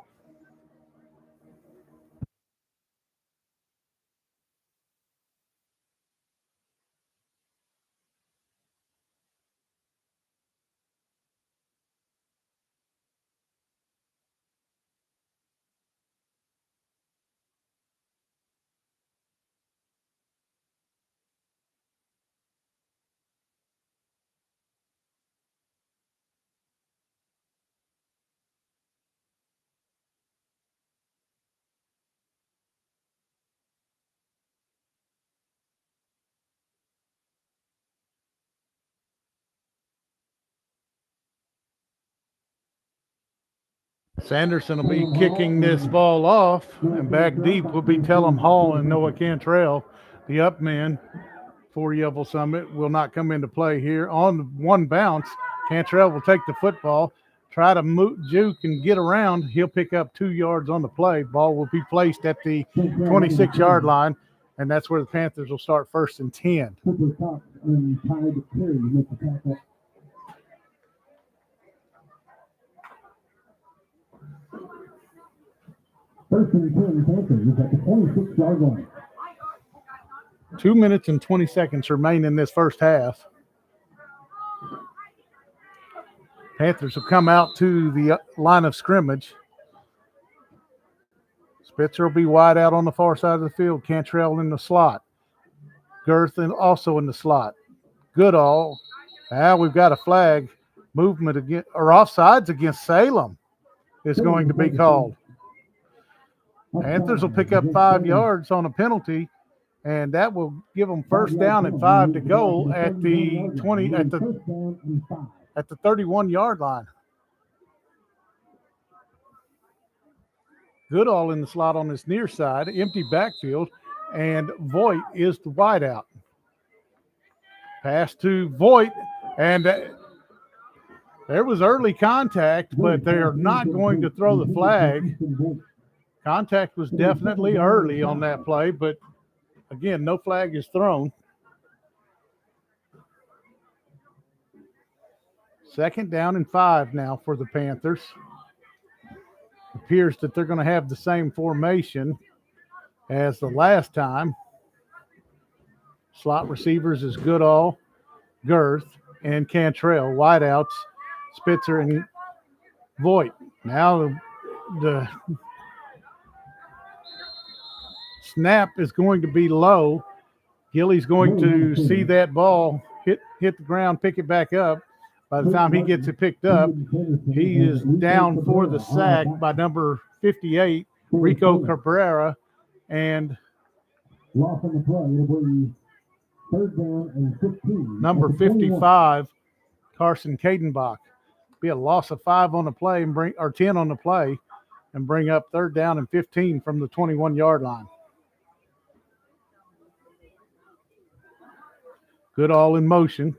Sanderson will be kicking this ball off, and back deep will be Tellum Hall and Noah Cantrell. The up men for Yellville Summit will not come into play here. On one bounce, Cantrell will take the football, try to juke and get around. He'll pick up 2 yards on the play. Ball will be placed at the 26-yard line, and that's where the Panthers will start 1st and 10. First and 10 Panthers at the 26-yard line. 2 minutes and 20 seconds remain in this first half. Panthers have come out to the line of scrimmage. Spitzer will be wide out on the far side of the field. Cantrell in the slot. Girth also in the slot. Goodall. Now we've got a flag. Movement against, or offsides against Salem is going to be called. Panthers will pick up 5 yards on a penalty, and that will give them first down and 5 to go at the 20 at the 31-yard line. Goodall in the slot on this near side, empty backfield, and Voigt is the wideout. Pass to Voigt, and there was early contact, but they are not going to throw the flag. Contact was definitely early on that play, but again, no flag is thrown. Second down and 5 now for the Panthers. Appears that they're going to have the same formation as the last time. Slot receivers is Goodall, Girth, and Cantrell. Wideouts, Spitzer and Voigt. Now the snap is going to be low. Gilly's going to see that ball hit the ground, pick it back up. By the time he gets it picked up, he is down for the sack by number 58, Rico Cabrera, and number 55, Carson Cadenbach. Be a loss of 5 on the play and 10 on the play, and bring up third down and 15 from the 21-yard line. Goodall in motion.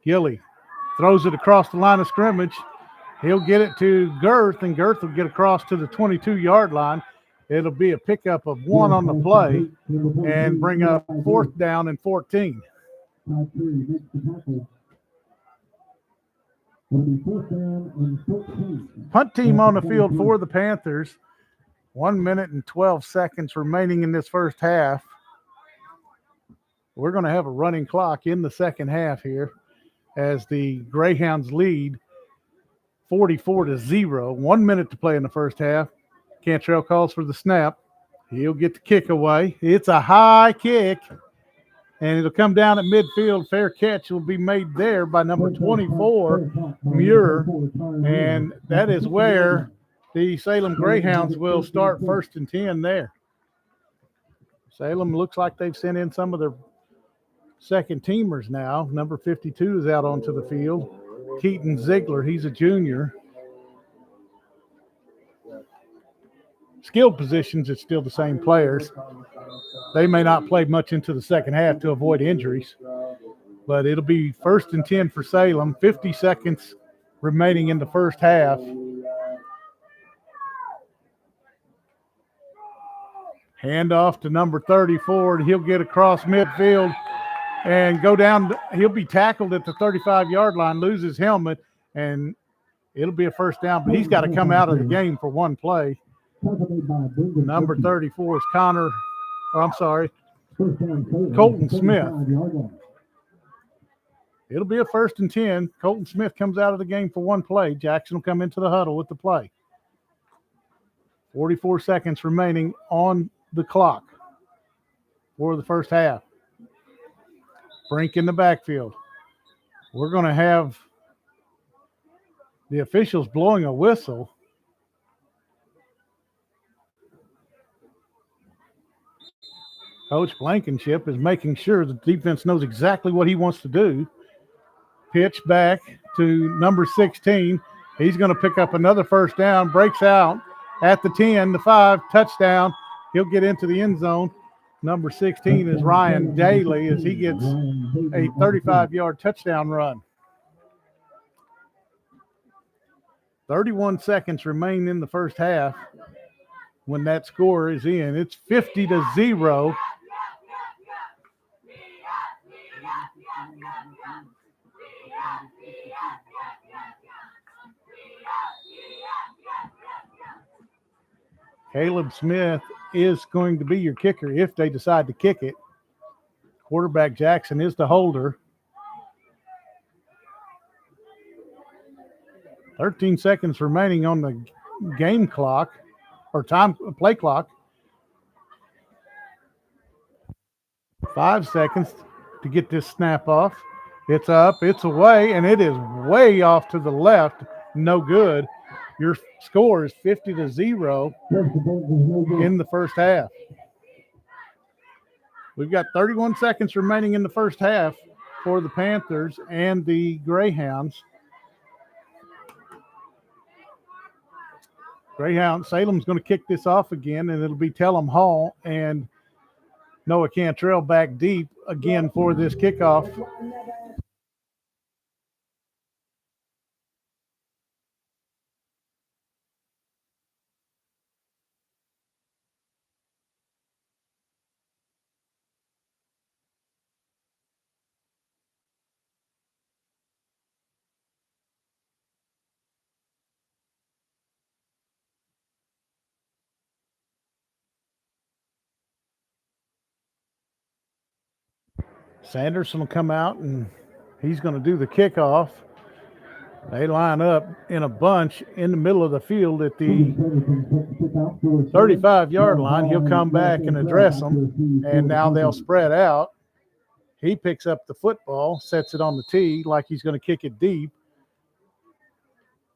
Gilly throws it across the line of scrimmage. He'll get it to Girth, and Girth will get across to the 22-yard line. It'll be a pickup of 1 on the play and bring up fourth down and 14. Punt team on the field for the Panthers. 1 minute and 12 seconds remaining in this first half. We're going to have a running clock in the second half here as the Greyhounds lead 44-0. 1 minute to play in the first half. Cantrell calls for the snap. He'll get the kick away. It's a high kick, and it'll come down at midfield. Fair catch will be made there by number 24, Muir, and that is where the Salem Greyhounds will start 1st and 10 there. Salem looks like they've sent in some of their second teamers now. Number 52 is out onto the field. Keaton Ziegler, he's a junior. Skilled positions, it's still the same players. They may not play much into the second half to avoid injuries, but it'll be 1st and 10 for Salem. 50 seconds remaining in the first half. Hand off to number 34, and he'll get across midfield and go down. He'll be tackled at the 35-yard line, lose his helmet, and it'll be a first down, but he's got to come out of the game for one play. Number 34 is Colton Smith. It'll be a 1st and 10. Colton Smith comes out of the game for one play. Jackson will come into the huddle with the play. 44 seconds remaining on the clock for the first half. Brink in the backfield. We're going to have the officials blowing a whistle. Coach Blankenship is making sure the defense knows exactly what he wants to do. Pitch back to number 16. He's going to pick up another first down, breaks out at the 10, the 5, touchdown. He'll get into the end zone. Number 16 is Ryan Daly as he gets a 35-yard touchdown run. 31 seconds remain in the first half when that score is in. It's 50-0. Caleb Smith is going to be your kicker if they decide to kick it. Quarterback Jackson is the holder. 13 seconds remaining on the game clock. or time play clock. 5 seconds to get this snap off. It's up, it's away, and it is way off to the left. No good. Your score is 50-0 in the first half. We've got 31 seconds remaining in the first half for the Panthers and the Greyhounds. Salem's going to kick this off again, and it'll be Tellum Hall and Noah Cantrell back deep again for this kickoff. Sanderson will come out, and he's going to do the kickoff. They line up in a bunch in the middle of the field at the 35-yard line. He'll come back and address them, and now they'll spread out. He picks up the football, sets it on the tee like he's going to kick it deep.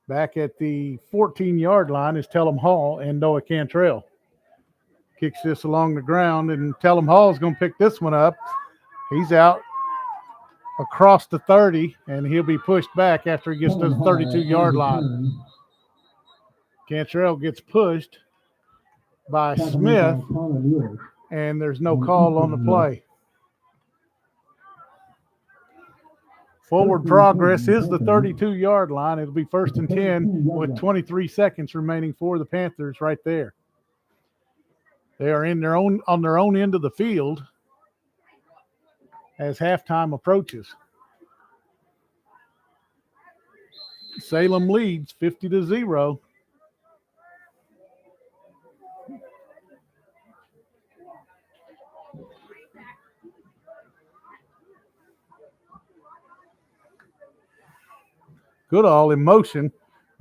Back at the 14-yard line is Tellum Hall and Noah Cantrell. Kicks this along the ground, and Tellum Hall is going to pick this one up. He's out across the 30, and he'll be pushed back after he gets to the 32-yard line. Cantrell gets pushed by Smith, and there's no call on the play. Forward progress is the 32-yard line. It'll be 1st and 10 with 23 seconds remaining for the Panthers right there. They are on their own end of the field as halftime approaches. Salem leads 50-0. Goodall in motion.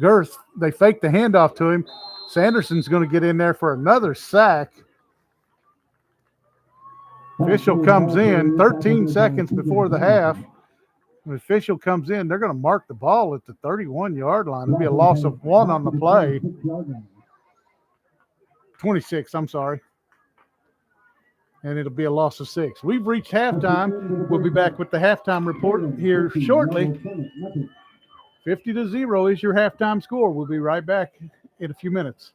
Girth, they fake the handoff to him. Sanderson's going to get in there for another sack. Official comes in 13 seconds before the half. When the official comes in, they're going to mark the ball at the 31-yard line. It'll be a loss of 1 on the play. 26, I'm sorry. And it'll be a loss of 6. We've reached halftime. We'll be back with the halftime report here shortly. 50-0 is your halftime score. We'll be right back in a few minutes.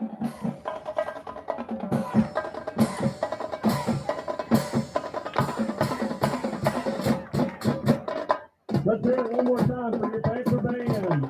Let's hear it one more time for your paper band.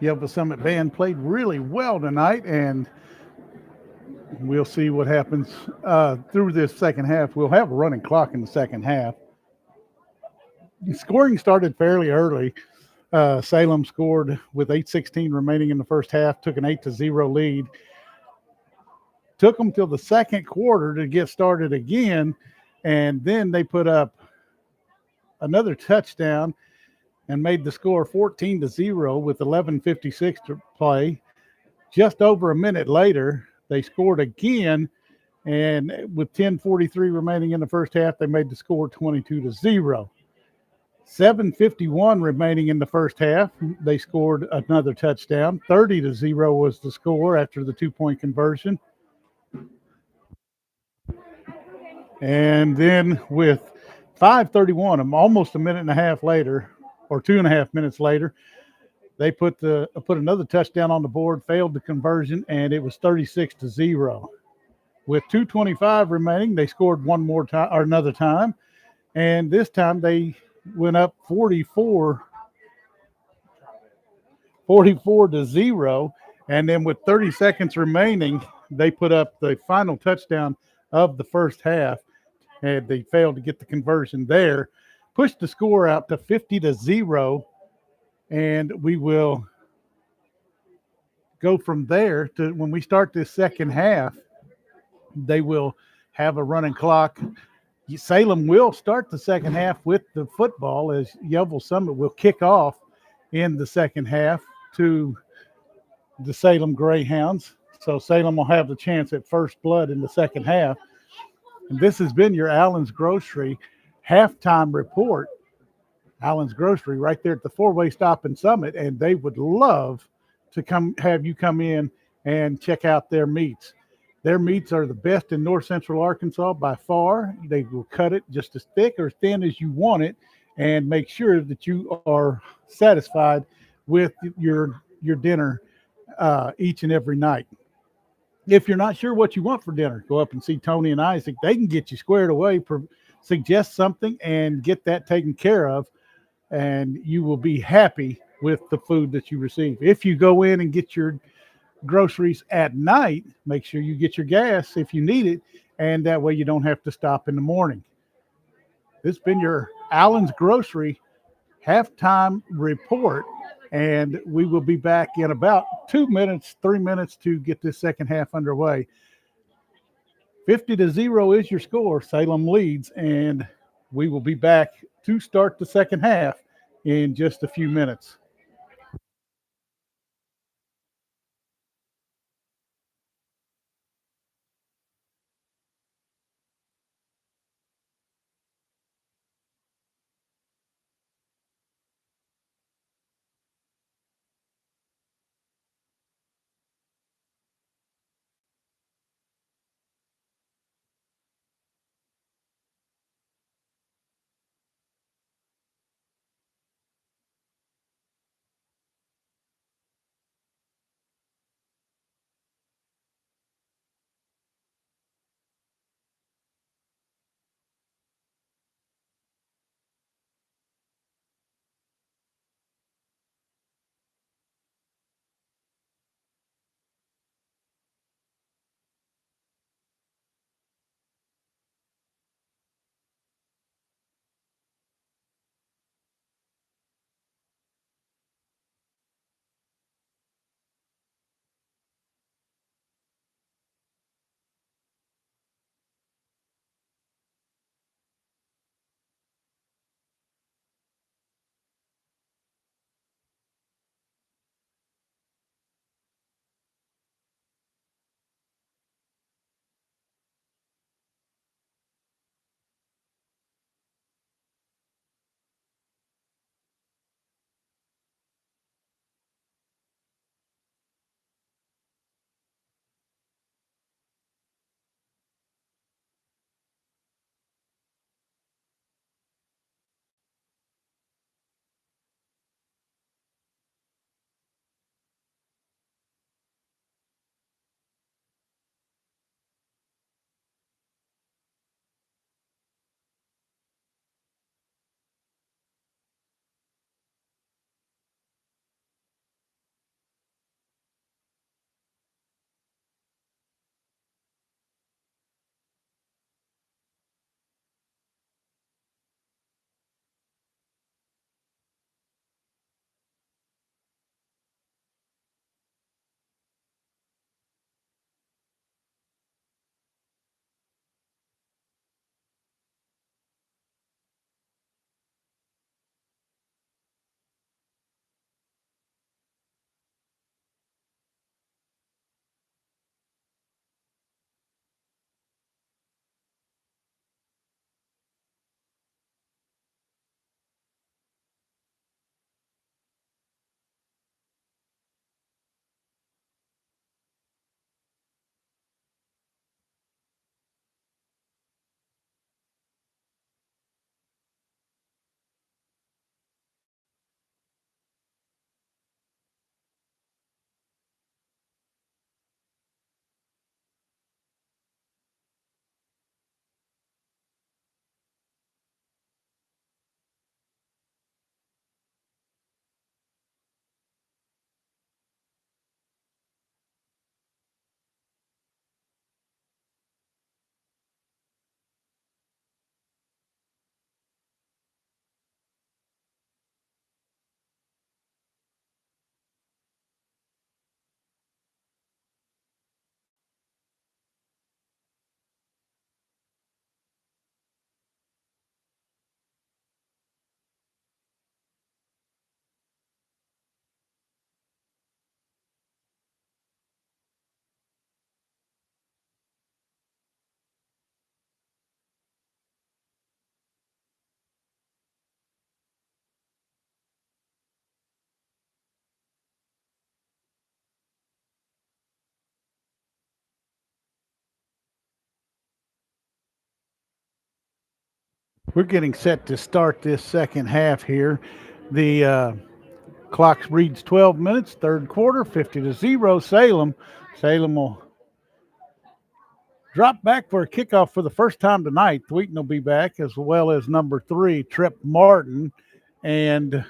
Yellville Summit band played really well tonight, and we'll see what happens through this second half. We'll have a running clock in the second half. The scoring started fairly early. Salem scored with 8:16 remaining in the first half, took an 8-0 lead. Took them till the second quarter to get started again, and then they put up another touchdown and made the score 14-0 with 11:56 to play. Just over a minute later, they scored again, and with 10:43 remaining in the first half, they made the score 22-0. 7:51 remaining in the first half, they scored another touchdown. 30-0 was the score after the 2-point conversion. And then with 5:31, almost a minute and a half later, or 2.5 minutes later, they put another touchdown on the board, failed the conversion, and it was 36-0. With 2:25 remaining, they scored one more time or another time, and this time they went up 44-0. And then with 30 seconds remaining, they put up the final touchdown of the first half, and they failed to get the conversion there. Pushed the score out to 50-0, and we will go from there to when we start this second half. They will have a running clock. Salem will start the second half with the football as Yellville Summit will kick off in the second half to the Salem Greyhounds. So Salem will have the chance at first blood in the second half. And this has been your Allen's Grocery halftime report. Allen's Grocery right there at the four-way stop in Summit, and they would love to have you come in and check out their meats. Their meats are the best in north central Arkansas by far. They will cut it just as thick or thin as you want it and make sure that you are satisfied with your dinner each and every night. If you're not sure what you want for dinner, go up and see Tony and Isaac. They can get you squared away, suggest something, and get that taken care of, and you will be happy with the food that you receive. If you go in and get your groceries at night, make sure you get your gas if you need it, and that way you don't have to stop in the morning. This has been your Allen's Grocery halftime report, and we will be back in about 3 minutes to get this second half underway. 50-0 is your score. Salem leads, and we will be back to start the second half in just a few minutes. We're getting set to start this second half here. The clock reads 12 minutes, third quarter, 50-0 Salem. Salem will drop back for a kickoff for the first time tonight. Thweaton will be back, as well as number 3, Trip Martin, and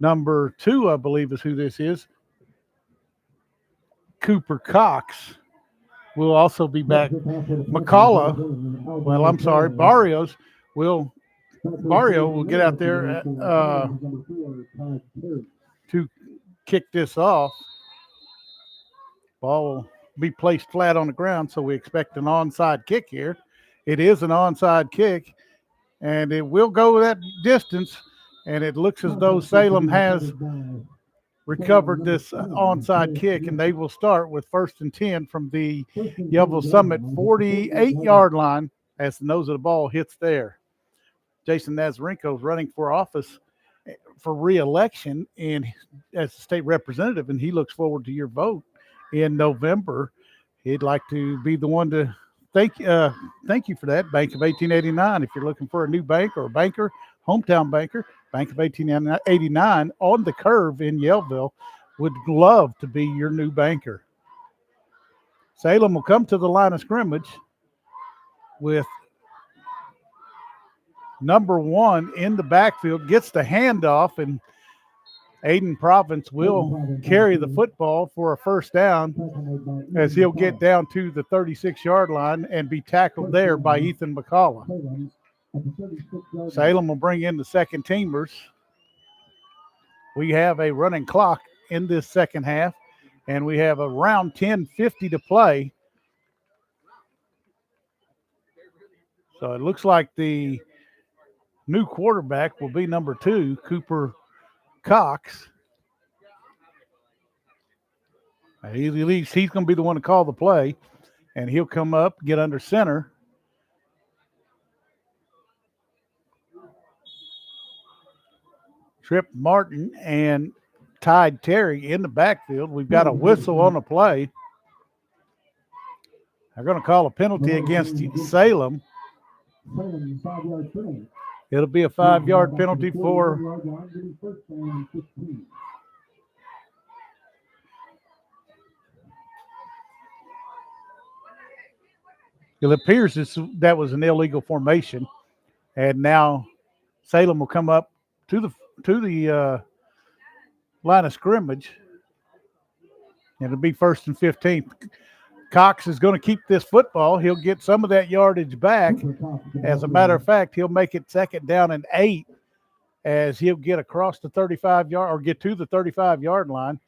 number 2, I believe is who this is, Cooper Cox will also be back. Barrios Barrio will get out there to kick this off. Ball will be placed flat on the ground, so we expect an onside kick here. It is an onside kick, and it will go that distance, and it looks as though Salem has recovered this onside kick, and they will start with 1st and 10 from the Yellville Summit 48-yard line as the nose of the ball hits there. Jason Nazarenko is running for office for re-election and as a state representative, and he looks forward to your vote in November. He'd like to be the one to thank you for that. Bank of 1889. If you're looking for a new bank or a banker, hometown banker, Bank of 1889 on the curve in Yellville would love to be your new banker. Salem will come to the line of scrimmage with number 1 in the backfield, gets the handoff, and Aiden Province will carry the football for a first down as he'll get down to the 36-yard line and be tackled there by Ethan McCullough. Salem will bring in the second teamers. We have a running clock in this second half, and we have around 10:50 to play. So it looks like the new quarterback will be number 2, Cooper Cox. He's going to be the one to call the play, and he'll come up, get under center. Trip Martin and Tide Terry in the backfield. We've got a whistle on the play. They're going to call a penalty against Salem. It'll be a 5-yard penalty for it appears that was an illegal formation, and now Salem will come up to the line of scrimmage, and it'll be 1st and 15. Cox is going to keep this football. He'll get some of that yardage back. As a matter of fact, he'll make it 2nd down and 8 as he'll get across the 35-yard or get to the 35-yard line.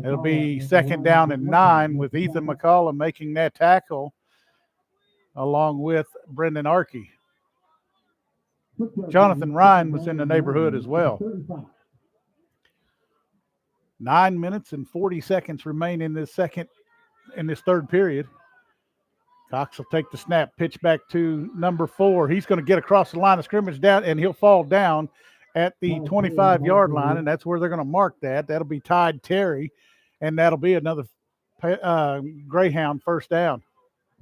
It'll be 2nd down and 9 with Ethan McCullough making that tackle along with Brendan Arkey. Jonathan Ryan was in the neighborhood as well. 9 minutes and 40 seconds remain in this third period. Cox will take the snap, pitch back to number 4. He's going to get across the line of scrimmage down, and he'll fall down at the 25-yard line, and that's where they're going to mark that. That'll be Tide Terry, and that'll be another Greyhound first down.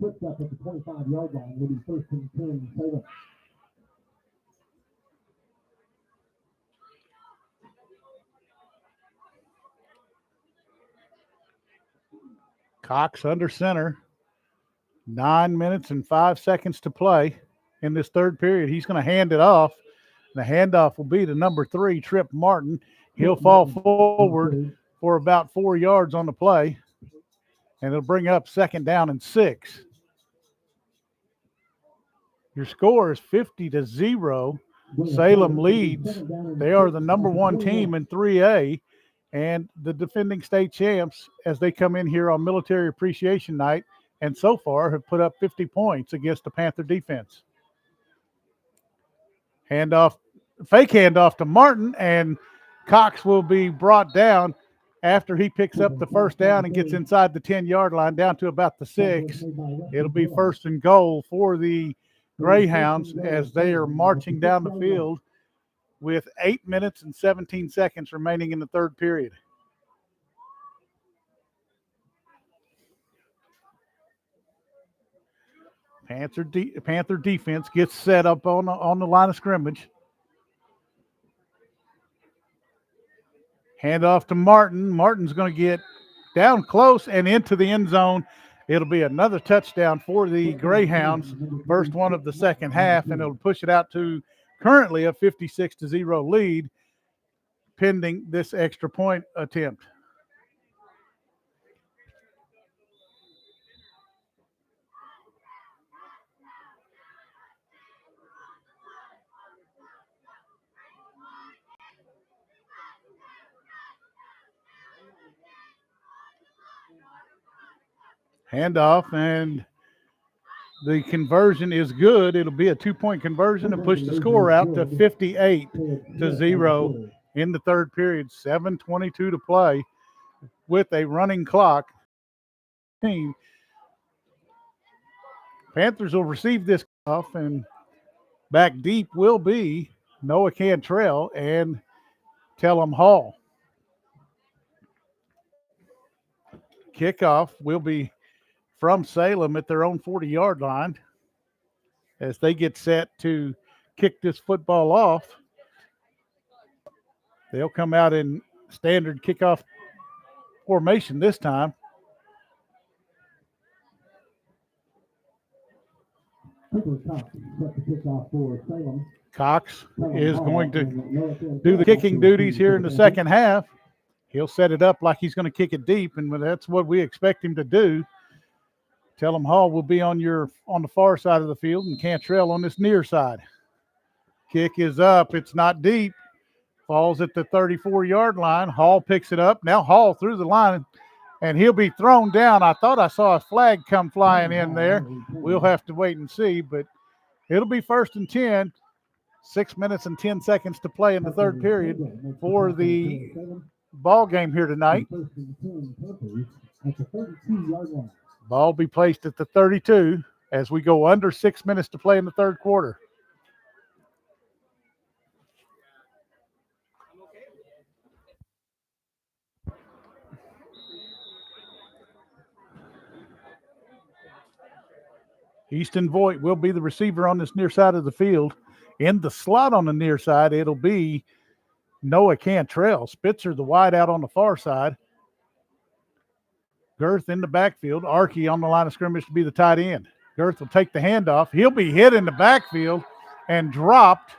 At the 25-yard line, will be 1st and 10 Salem. Cox under center. 9 minutes and 5 seconds to play in this third period. He's going to hand it off. The handoff will be to number 3, Trip Martin. He'll fall forward for about 4 yards on the play, and it'll bring up 2nd down and 6. Your score is 50-0. Salem leads. They are the number 1 team in 3A and the defending state champs as they come in here on Military Appreciation Night, and so far have put up 50 points against the Panther defense. Fake handoff to Martin, and Cox will be brought down after he picks up the first down and gets inside the 10-yard line down to about the 6. It'll be 1st and goal for the Greyhounds as they are marching down the field with 8 minutes and 17 seconds remaining in the third period. Panther defense gets set up on the line of scrimmage. Hand off to Martin. Martin's going to get down close and into the end zone. It'll be another touchdown for the Greyhounds, first one of the second half, and it'll push it out to currently a 56-0 lead, pending this extra point attempt. Handoff, and the conversion is good. It'll be a 2-point conversion and push the score out to 58-0 in the third period. 7:22 to play with a running clock. Panthers will receive this off, and back deep will be Noah Cantrell and Tellum Hall. Kickoff will be from Salem at their own 40-yard line as they get set to kick this football off. They'll come out in standard kickoff formation this time. Cox is going to do the kicking duties here in the second half. He'll set it up like he's going to kick it deep, and that's what we expect him to do. Tellum Hall will be on the far side of the field, and Cantrell on this near side. Kick is up. It's not deep. Falls at the 34-yard line. Hall picks it up. Now Hall through the line, and he'll be thrown down. I thought I saw a flag come flying in there. We'll have to wait and see, but it'll be 1st and 10. 6 minutes and 10 seconds to play in the third period for the ball game here tonight. Ball will be placed at the 32 as we go under 6 minutes to play in the third quarter. Easton Voigt will be the receiver on this near side of the field. In the slot on the near side, it'll be Noah Cantrell. Spitzer, the wide out on the far side. Girth in the backfield. Archie on the line of scrimmage to be the tight end. Girth will take the handoff. He'll be hit in the backfield and dropped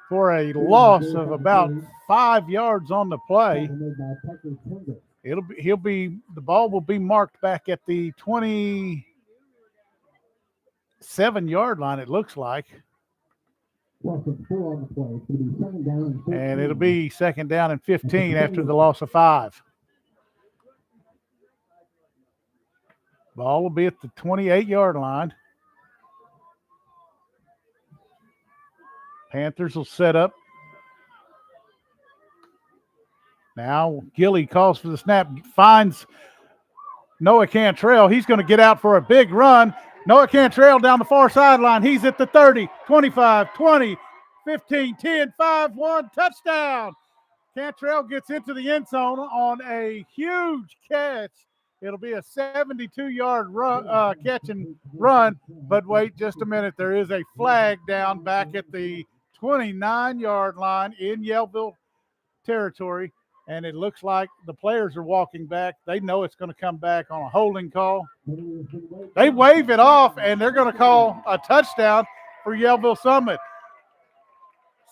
for a loss of about 5 yards on the play. The ball will be marked back at the 27-yard line, it looks like. And it'll be 2nd down and 15 after the loss of 5. Ball will be at the 28-yard line. Panthers will set up. Now Gilly calls for the snap, finds Noah Cantrell. He's going to get out for a big run. Noah Cantrell down the far sideline. He's at the 30, 25, 20, 15, 10, 5, 1, touchdown. Cantrell gets into the end zone on a huge catch. It'll be a 72-yard catch and run, but wait just a minute. There is a flag down back at the 29-yard line in Yellville territory, and it looks like the players are walking back. They know it's going to come back on a holding call. They wave it off, and they're going to call a touchdown for Yellville Summit.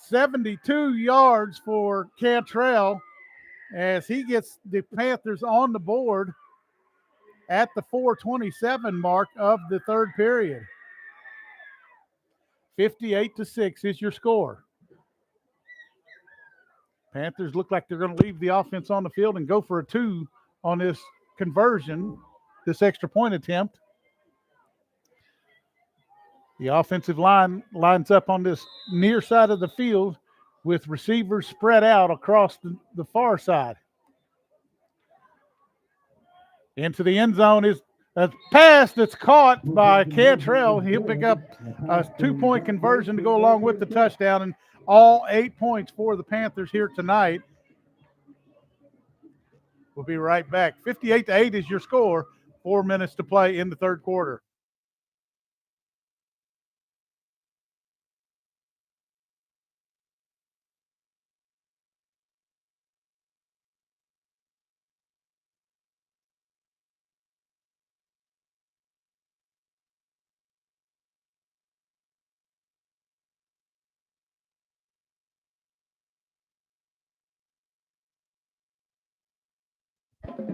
72 yards for Cantrell as he gets the Panthers on the board at the 4:27 mark of the third period. 58-6 is your score. Panthers look like they're going to leave the offense on the field and go for a 2 on this conversion, this extra point attempt. The offensive line lines up on this near side of the field with receivers spread out across the far side. Into the end zone is a pass that's caught by Cantrell. He'll pick up a 2-point conversion to go along with the touchdown, and all 8 points for the Panthers here tonight. We'll be right back. 58-8 is your score. 4 minutes to play in the third quarter.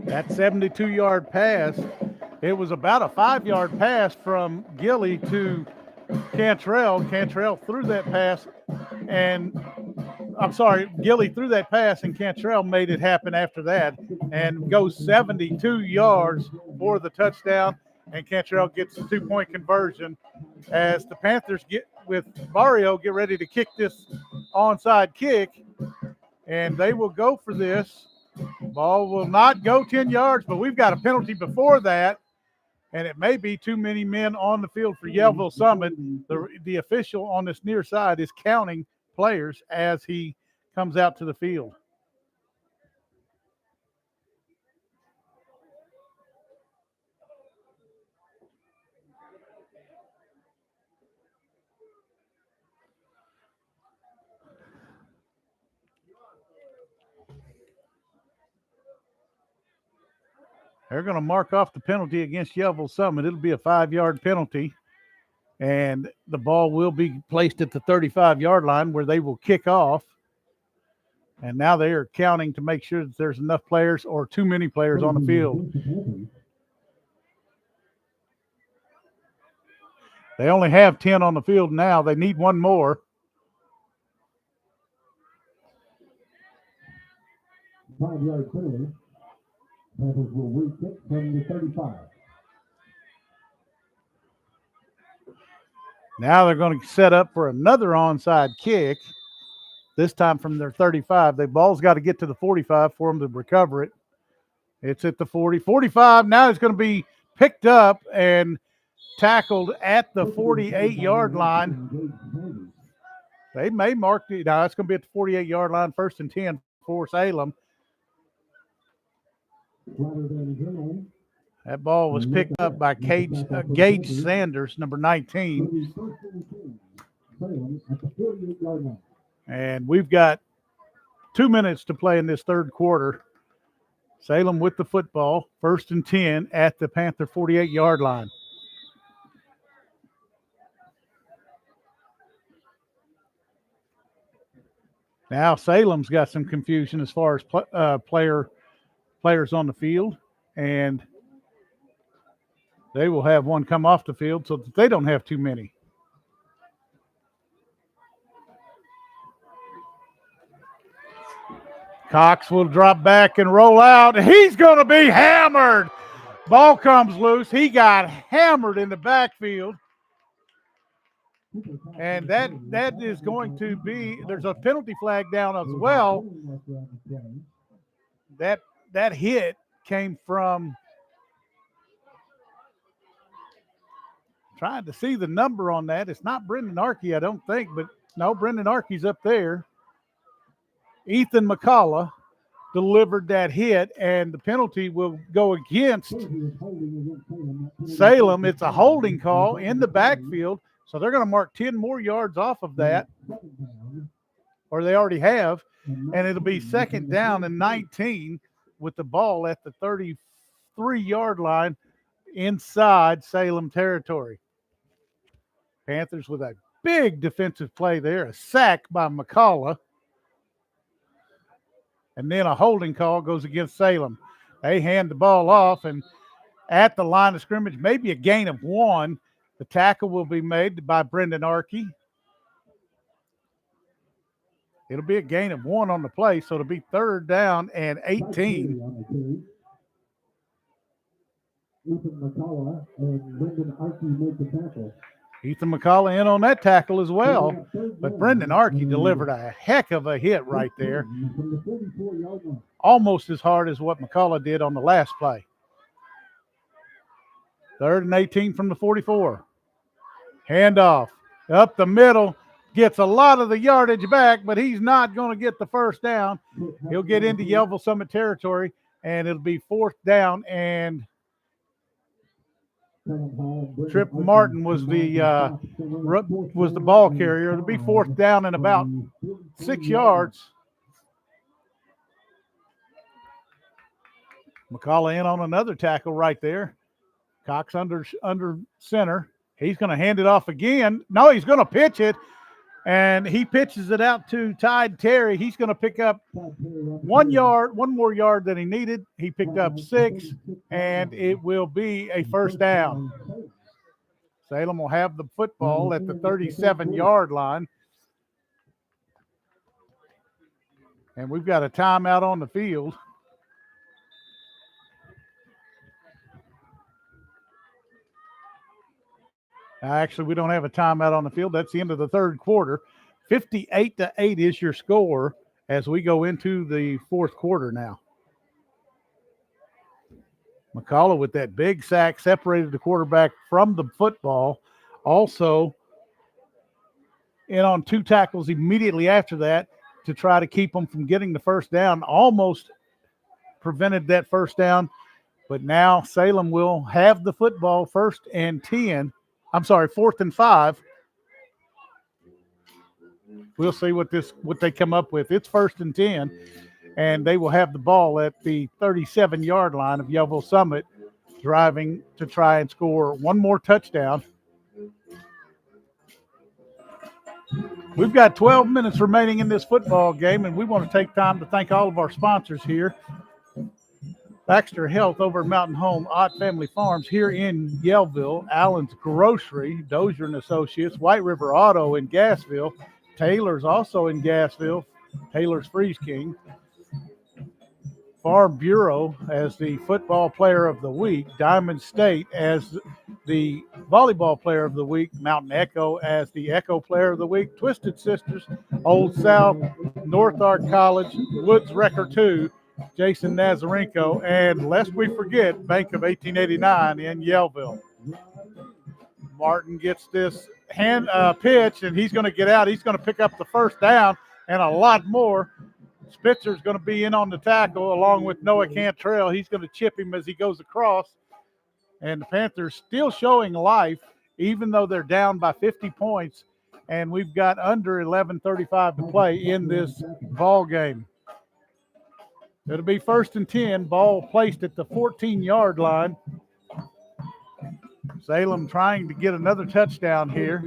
That 72-yard pass, it was about a 5-yard pass from Gilly to Cantrell. Cantrell threw that pass, and Gilly threw that pass, and Cantrell made it happen after that and goes 72 yards for the touchdown, and Cantrell gets a 2-point conversion as the Panthers get ready to kick this onside kick, and they will go for this. Ball will not go 10 yards, but we've got a penalty before that, and it may be too many men on the field for Yellville Summit. The official on this near side is counting players as he comes out to the field. They're going to mark off the penalty against Yellville Summit. It'll be a 5-yard penalty, and the ball will be placed at the 35-yard line where they will kick off. And now they are counting to make sure that there's enough players or too many players on the field. They only have 10 on the field now. They need one more. Five-yard penalty. Panthers will re-kick from the 35. Now they're going to set up for another onside kick, this time from their 35. The ball's got to get to the 45 for them to recover it. It's at the 40. 45, now it's going to be picked up and tackled at the 48-yard line. They may mark it. Now it's going to be at the 48-yard line, 1st and 10 for Salem. That ball was picked up by Gage Sanders, number 19. And we've got 2 minutes to play in this third quarter. Salem with the football, 1st and 10 at the Panther 48-yard line. Now Salem's got some confusion as far as players on the field, and they will have one come off the field so that they don't have too many. Cox will drop back and roll out. He's going to be hammered. Ball comes loose. He got hammered in the backfield. And that is going to be, there's a penalty flag down as well. That hit came from, trying to see the number on that. It's not Brendan Arkey, I don't think, but no, Brendan Arkey's up there. Ethan McCullough delivered that hit, and the penalty will go against Salem. It's a holding call in the backfield, so they're going to mark 10 more yards off of that, or they already have, and it'll be 2nd down and 19 with the ball at the 33-yard line inside Salem territory. Panthers with a big defensive play there, a sack by McCullough. And then a holding call goes against Salem. They hand the ball off, and at the line of scrimmage, maybe a gain of 1. The tackle will be made by Brendan Arkey. It'll be a gain of 1 on the play, so it'll be 3rd down and 18. Ethan McCullough and Brendan Arkey make the tackle. Ethan McCullough in on that tackle as well, but Brendan Arkey delivered a heck of a hit right there. Almost as hard as what McCullough did on the last play. 3rd and 18 from the 44. Handoff up the middle. Gets a lot of the yardage back, but he's not going to get the 1st down. He'll get into Yellville Summit territory, and it'll be 4th down, and Trip Martin was the ball carrier. It'll be 4th down and about 6 yards. McCullough in on another tackle right there. Cox under center. He's going to hand it off again. No, he's going to pitch it. And he pitches it out to Tide Terry. He's going to pick up 1 yard, one more yard than he needed. He picked up 6, and it will be a first down. Salem will have the football at the 37-yard line. And we've got a timeout on the field. Actually, we don't have a timeout on the field. That's the end of the third quarter. 58-8 is your score as we go into the fourth quarter now. McCullough with that big sack separated the quarterback from the football. Also in on 2 tackles immediately after that to try to keep them from getting the first down. Almost prevented that first down, but now Salem will have the football 4th and 5. We'll see what they come up with. It's 1st and 10, and they will have the ball at the 37-yard line of Yellville Summit, driving to try and score one more touchdown. We've got 12 minutes remaining in this football game, and we want to take time to thank all of our sponsors here. Baxter Health over at Mountain Home, Ott Family Farms here in Yellville, Allen's Grocery, Dozier and Associates, White River Auto in Gassville, Taylor's also in Gassville, Taylor's Freeze King, Farm Bureau as the football player of the week, Diamond State as the volleyball player of the week, Mountain Echo as the Echo player of the week, Twisted Sisters, Old South, North Ark College, Woods Wrecker 2, Jason Nazarenko, and lest we forget, Bank of 1889 in Yellville. Martin gets this pitch, and he's going to get out. He's going to pick up the first down and a lot more. Spitzer's going to be in on the tackle along with Noah Cantrell. He's going to chip him as he goes across. And the Panthers still showing life, even though they're down by 50 points. And we've got under 11:35 to play in this ball game. It'll be 1st and 10, ball placed at the 14-yard line. Salem trying to get another touchdown here.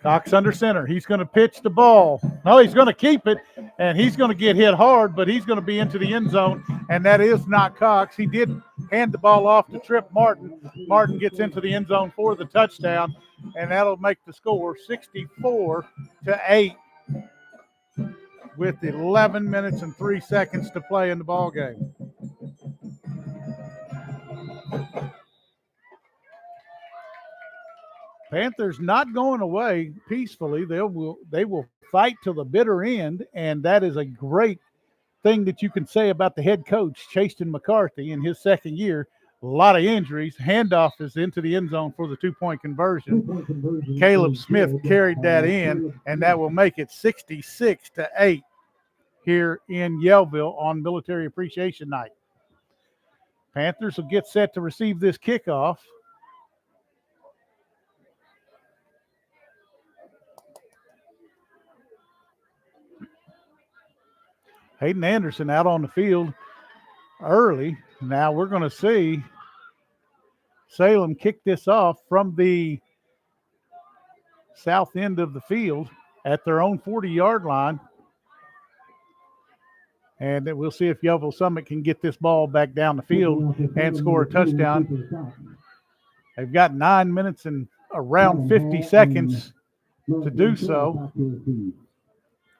Cox under center. He's going to pitch the ball. No, he's going to keep it, and he's going to get hit hard, but he's going to be into the end zone, and that is not Cox. He did hand the ball off to Trip Martin. Martin gets into the end zone for the touchdown, and that'll make the score 64-8 with 11 minutes and 3 seconds to play in the ball game. Panthers not going away peacefully. They will fight till the bitter end, and that is a great thing that you can say about the head coach, Chaston McCarthy, in his second year. A lot of injuries. Handoff is into the end zone for the 2-point conversion. Caleb Smith carried that in, and that will make it 66-8 here in Yellville on Military Appreciation Night. Panthers will get set to receive this kickoff. Hayden Anderson out on the field early. Now we're going to see Salem kick this off from the south end of the field at their own 40-yard line. And we'll see if Yellville Summit can get this ball back down the field and score a touchdown. They've got 9 minutes and around 50 seconds to do so.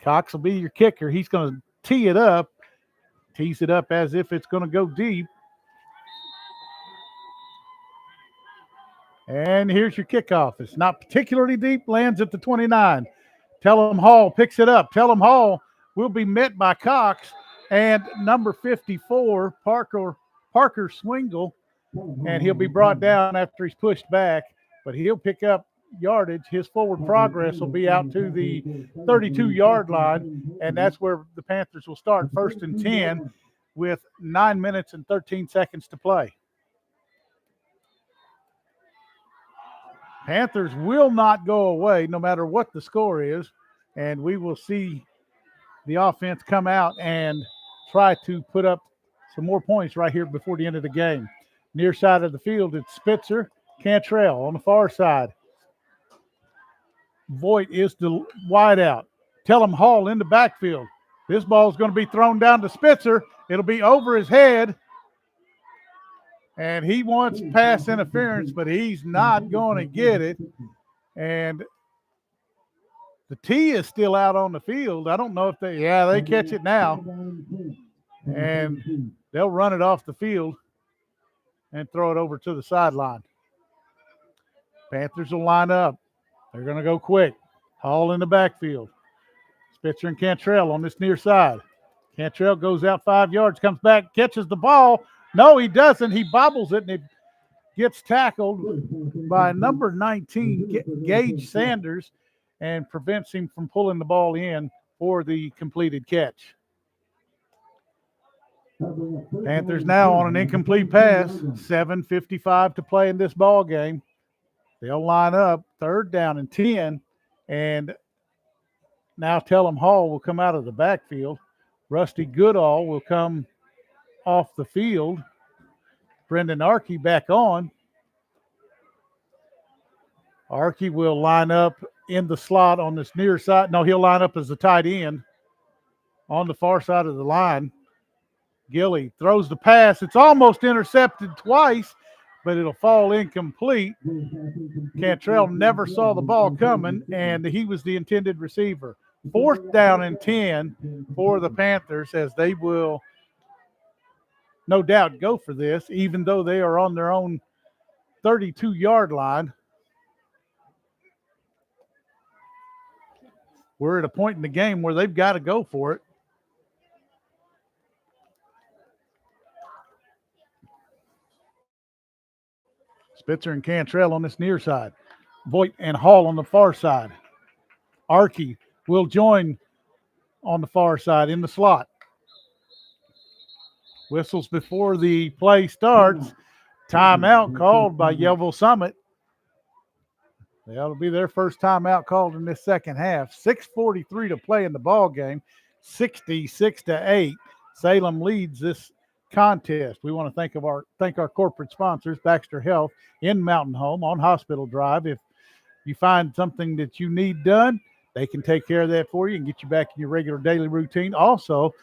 Cox will be your kicker. He's going to tease it up as if it's going to go deep. And here's your kickoff. It's not particularly deep, lands at the 29. Tellum Hall picks it up. Tellum Hall will be met by Cox and number 54, Parker Swingle, and he'll be brought down after he's pushed back, but he'll pick up yardage. His forward progress will be out to the 32-yard line, and that's where the Panthers will start 1st and 10 with 9 minutes and 13 seconds to play. Panthers will not go away no matter what the score is, and we will see the offense come out and try to put up some more points right here before the end of the game. Near side of the field, it's Spitzer, Cantrell on the far side. Voigt is the wide out. Tellum Hall in the backfield. This ball is going to be thrown down to Spitzer. It'll be over his head. And he wants pass interference, but he's not going to get it. And the tee is still out on the field. I don't know if they catch it now. And they'll run it off the field and throw it over to the sideline. Panthers will line up. They're going to go quick. Hall in the backfield. Spitzer and Cantrell on this near side. Cantrell goes out 5 yards, comes back, catches the ball. No, he doesn't. He bobbles it, and it gets tackled by number 19, Gage Sanders, and prevents him from pulling the ball in for the completed catch. Panthers now on an incomplete pass. 7:55 to play in this ball game. They'll line up 3rd down and 10, and now Tellum Hall will come out of the backfield. Rusty Goodall will come off the field. Brendan Arkey back on. Arkey will line up in the slot on this near side. No, he'll line up as the tight end on the far side of the line. Gilly throws the pass. It's almost intercepted twice, but it'll fall incomplete. Cantrell never saw the ball coming, and he was the intended receiver. 4th down and 10 for the Panthers, as they will no doubt go for this, even though they are on their own 32-yard line. We're at a point in the game where they've got to go for it. Spitzer and Cantrell on this near side. Voigt and Hall on the far side. Arkey will join on the far side in the slot. Whistles before the play starts. Timeout called by Yellville Summit. That'll be their first timeout called in this second half. 6:43 to play in the ball game. 66-8. Salem leads this contest. We want to thank our corporate sponsors, Baxter Health in Mountain Home on Hospital Drive. If you find something that you need done, they can take care of that for you and get you back in your regular daily routine. Also,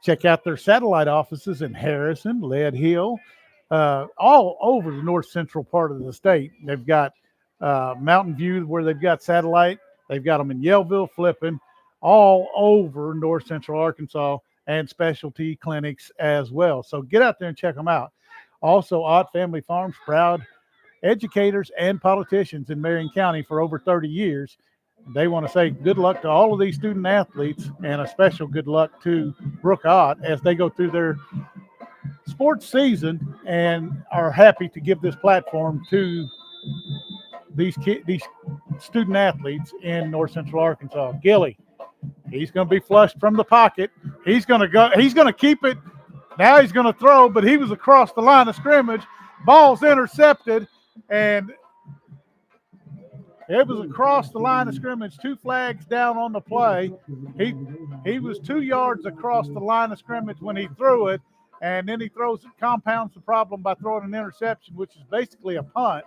check out their satellite offices in Harrison, Lead Hill, all over the north central part of the state. They've got Mountain View where they've got satellite. They've got them in Yellville, Flippin, all over north central Arkansas, and specialty clinics as well. So get out there and check them out. Also, Ott Family Farms, proud educators and politicians in Marion County for over 30 years. They want to say good luck to all of these student athletes, and a special good luck to Brooke Ott as they go through their sports season, and are happy to give this platform to these student athletes in north central Arkansas. Gilly, he's going to be flushed from the pocket. He's going to keep it. Now he's going to throw, but he was across the line of scrimmage. Ball's intercepted, and it was across the line of scrimmage. 2 flags down on the play. He was 2 yards across the line of scrimmage when he threw it, and then he compounds the problem by throwing an interception, which is basically a punt.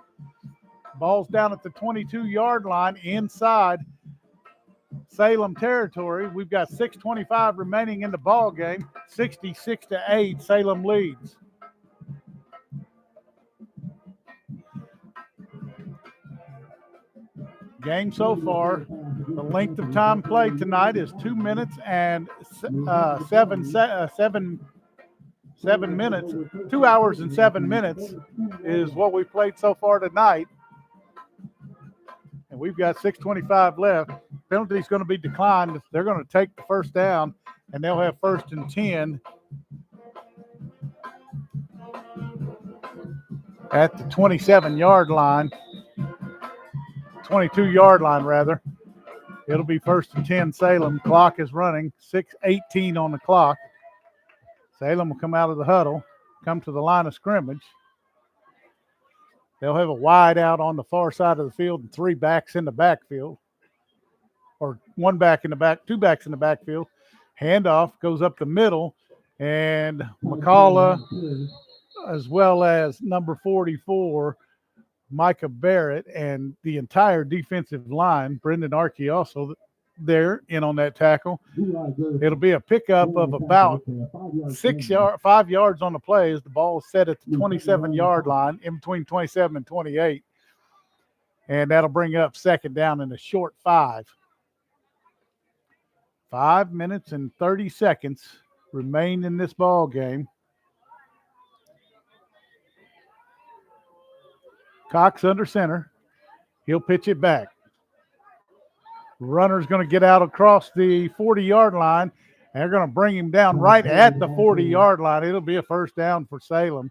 Ball's down at the 22-yard line inside Salem territory. We've got 6:25 remaining in the ball game. 66-8, Salem leads. Game so far, the length of time played tonight is 2 minutes and 7 minutes. 2 hours and 7 minutes is what we played so far tonight. And we've got 6:25 left. Penalty is going to be declined. They're going to take the first down, and they'll have 1st and 10 at the 27-yard line. 22-yard line, rather. It'll be 1st and 10 Salem. Clock is running. 6:18 on the clock. Salem will come out of the huddle, come to the line of scrimmage. They'll have a wide out on the far side of the field and 3 backs in the backfield. Or 1 back in the back, 2 backs in the backfield. Handoff goes up the middle, and McCullough as well as number 44, Micah Barrett, and the entire defensive line. Brendan Archie also there in on that tackle. It'll be a pickup of about 5 yards on the play as the ball is set at the 27-yard line, in between 27 and 28. And that'll bring up second down in a short 5. 5 minutes and 30 seconds remain in this ball game. Cox under center. He'll pitch it back. Runner's going to get out across the 40-yard line, and they're going to bring him down right at the 40-yard line. It'll be a first down for Salem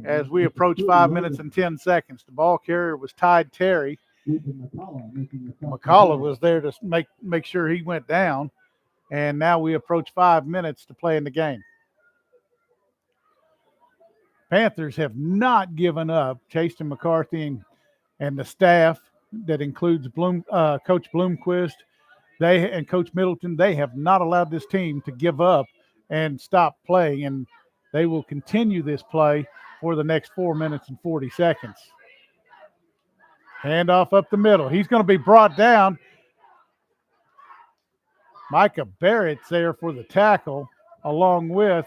as we approach 5 minutes and 10 seconds. The ball carrier was Tide Terry. McCullough was there to make sure he went down, and now we approach 5 minutes to play in the game. Panthers have not given up. Chaston McCarthy and the staff that includes Coach Bloomquist, and Coach Middleton, they have not allowed this team to give up and stop playing, and they will continue this play for the next 4 minutes and 40 seconds. Handoff up the middle. He's going to be brought down. Micah Barrett's there for the tackle, along with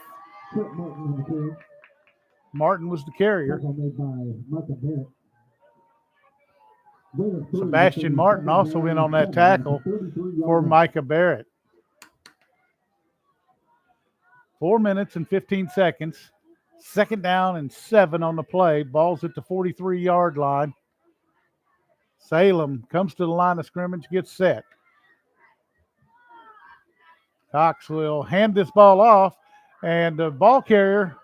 Martin was the carrier. Sebastian Martin also in on that tackle for Micah Barrett. 4 minutes and 15 seconds. Second down and 7 on the play. Ball's at the 43-yard line. Salem comes to the line of scrimmage, gets set. Cox will hand this ball off, and the ball carrier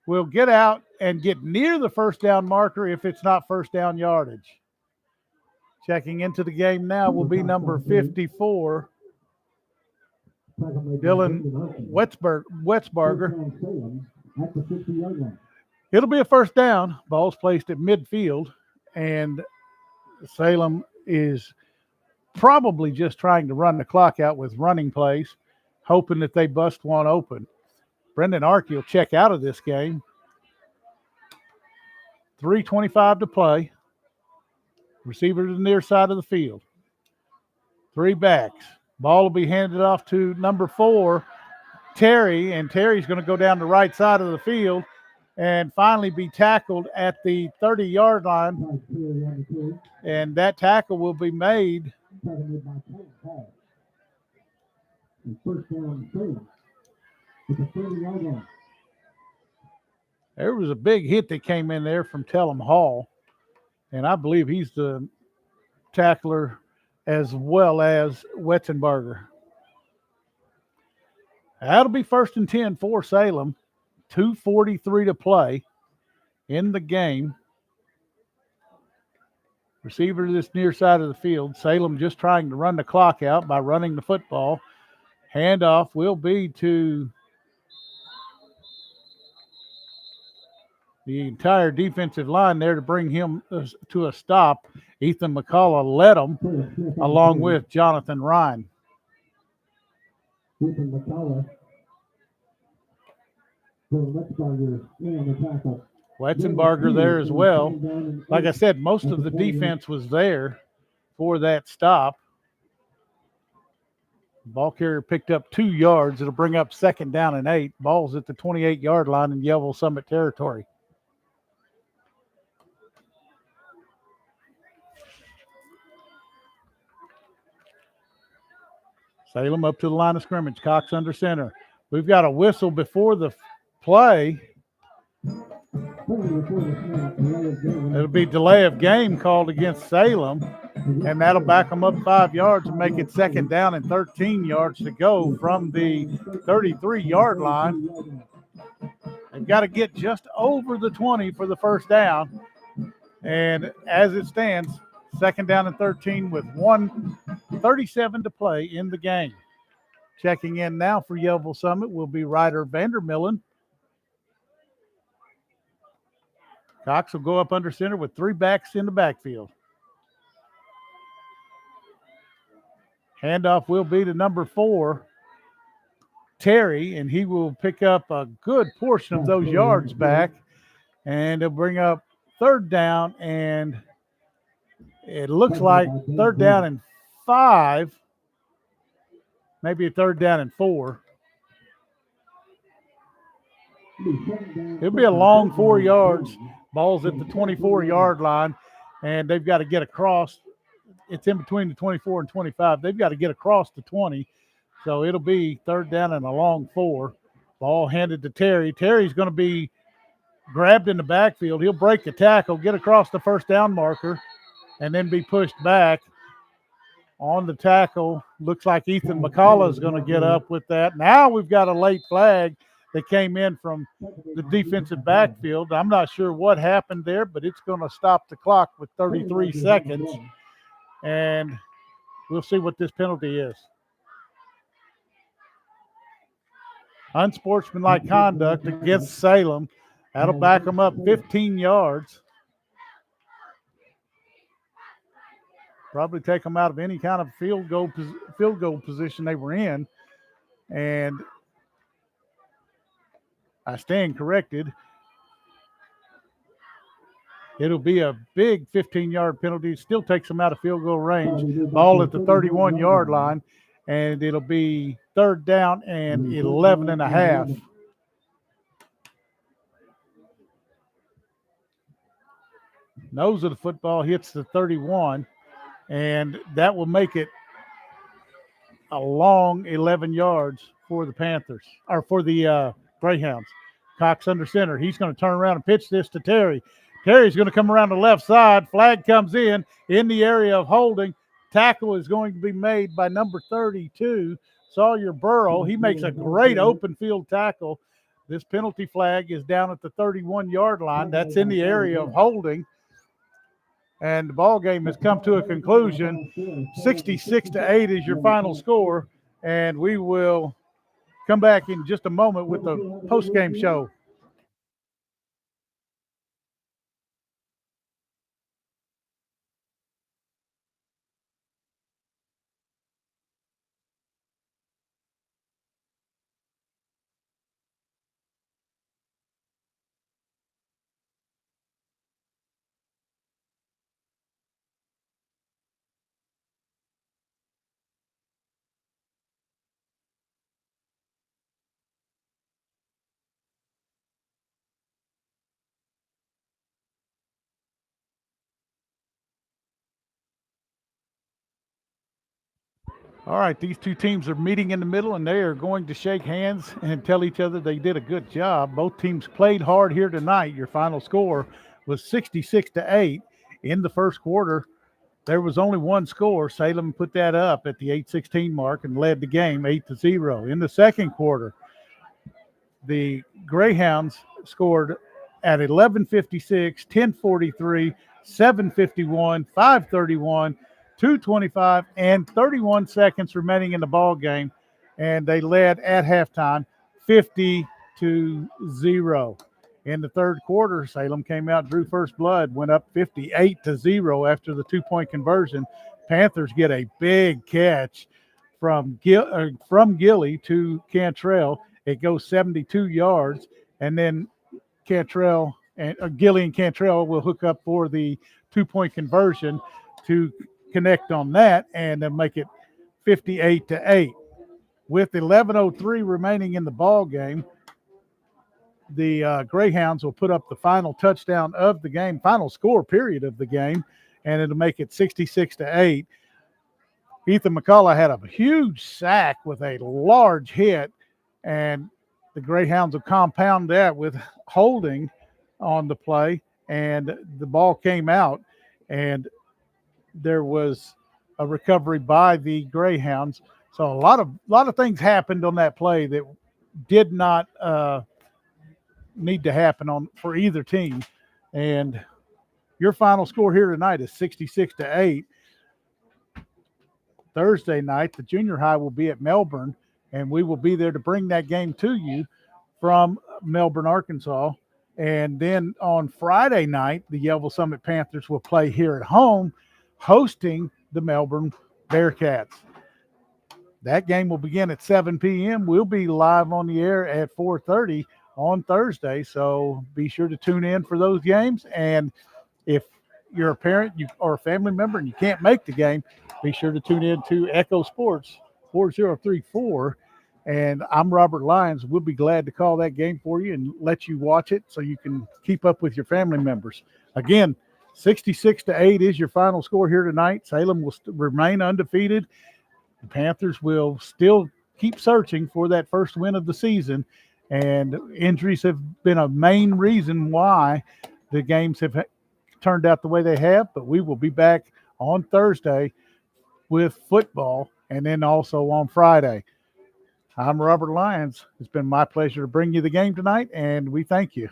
will get out and get near the first down marker if it's not first down yardage. Checking into the game now will be number 54, Dylan Wetzberger. It'll be a first down. Ball's placed at midfield, and Salem is probably just trying to run the clock out with running plays, hoping that they bust one open. Brendan Archie will check out of this game. 3:25 to play. Receiver to the near side of the field. 3 backs. Ball will be handed off to number 4, Terry, and Terry's going to go down the right side of the field and finally be tackled at the 30-yard line. And that tackle will be made. There was a big hit that came in there from Tellum Hall, and I believe he's the tackler as well as Wetzenberger. That'll be first and 10 for Salem. 2:43 to play in the game. Receiver to this near side of the field. Salem just trying to run the clock out by running the football. Handoff will be to the entire defensive line there to bring him to a stop. Ethan McCullough led them along with Jonathan Ryan. Ethan McCullough. Wetzenberger there as well. Like I said, most of the defense was there for that stop. Ball carrier picked up 2 yards. It'll bring up second down and 8. Ball's at the 28-yard line in Yellville Summit territory. Salem up to the line of scrimmage. Cox under center. We've got a whistle before the play. It'll be delay of game called against Salem, and that'll back them up 5 yards and make it second down and 13 yards to go from the 33-yard line. They've got to get just over the 20 for the first down, and as it stands, second down and 13 with 1:37 to play in the game. Checking in now for Yellville Summit will be Ryder Vandermillen. Cox will go up under center with 3 backs in the backfield. Handoff will be to number 4, Terry, and he will pick up a good portion of those yards back, and it'll bring up third down, and it looks like third down and 5, maybe a third down and 4. It'll be a long 4 yards. Ball's at the 24-yard line, and they've got to get across. It's in between the 24 and 25. They've got to get across the 20. So it'll be third down and a long 4. Ball handed to Terry. Terry's going to be grabbed in the backfield. He'll break the tackle, get across the first down marker, and then be pushed back. On the tackle, looks like Ethan McCullough is going to get up with that. Now we've got a late flag that came in from the defensive backfield. I'm not sure what happened there, but it's going to stop the clock with 33 seconds. And we'll see what this penalty is. Unsportsmanlike conduct against Salem. That'll back them up 15 yards. Probably take them out of any kind of field goal position they were in. And I stand corrected. It'll be a big 15-yard penalty. Still takes them out of field goal range. Ball at the 31-yard line. And it'll be third down and 11 and a half. Nose of the football hits the 31. And that will make it a long 11 yards for the Panthers, or for the Greyhounds. Cox under center. He's going to turn around and pitch this to Terry. Terry's going to come around the left side. Flag comes in the area of holding. Tackle is going to be made by number 32, Sawyer Burrow. He makes a great open field tackle. This penalty flag is down at the 31-yard line. That's in the area of holding. And the ball game has come to a conclusion. 66-8 is your final score. And we will come back in just a moment with the post-game show. All right, these two teams are meeting in the middle, and they are going to shake hands and tell each other they did a good job. Both teams played hard here tonight. Your final score was 66-8 in the first quarter. There was only one score. Salem put that up at the 8:16 mark and led the game 8-0. In the second quarter, the Greyhounds scored at 11:56, 10:43, 7:51, 5:31, 2:25, and 31 seconds remaining in the ball game, and they led at halftime 50-0. In the third quarter, Salem came out, drew first blood, went up 58-0 after the 2-point conversion. Panthers get a big catch from Gilly to Cantrell. It goes 72 yards, and then Cantrell and Gilly and Cantrell will hook up for the 2-point conversion to connect on that, and then make it 58-8. With 11:03 remaining in the ball game, the Greyhounds will put up the final touchdown of the game, final score period of the game, and it'll make it 66-8. Ethan McCullough had a huge sack with a large hit, and the Greyhounds will compound that with holding on the play, and the ball came out, and there was a recovery by the Greyhounds. So a lot of things happened on that play that did not need to happen for either team. And your final score here tonight is 66-8. Thursday night, the junior high will be at Melbourne, and we will be there to bring that game to you from Melbourne, Arkansas. And then on Friday night, the Yellville Summit Panthers will play here at home, hosting the Melbourne Bearcats. That game will begin at 7 p.m. We'll be live on the air at 4:30 on Thursday, so be sure to tune in for those games. And if you're a parent or a family member and you can't make the game, be sure to tune in to Echo Sports 4034. And I'm Robert Lyons. We'll be glad to call that game for you and let you watch it so you can keep up with your family members. Again, 66-8 is your final score here tonight. Salem will remain undefeated. The Panthers will still keep searching for that first win of the season, and injuries have been a main reason why the games have turned out the way they have. But we will be back on Thursday with football and then also on Friday. I'm Robert Lyons. It's been my pleasure to bring you the game tonight, and we thank you.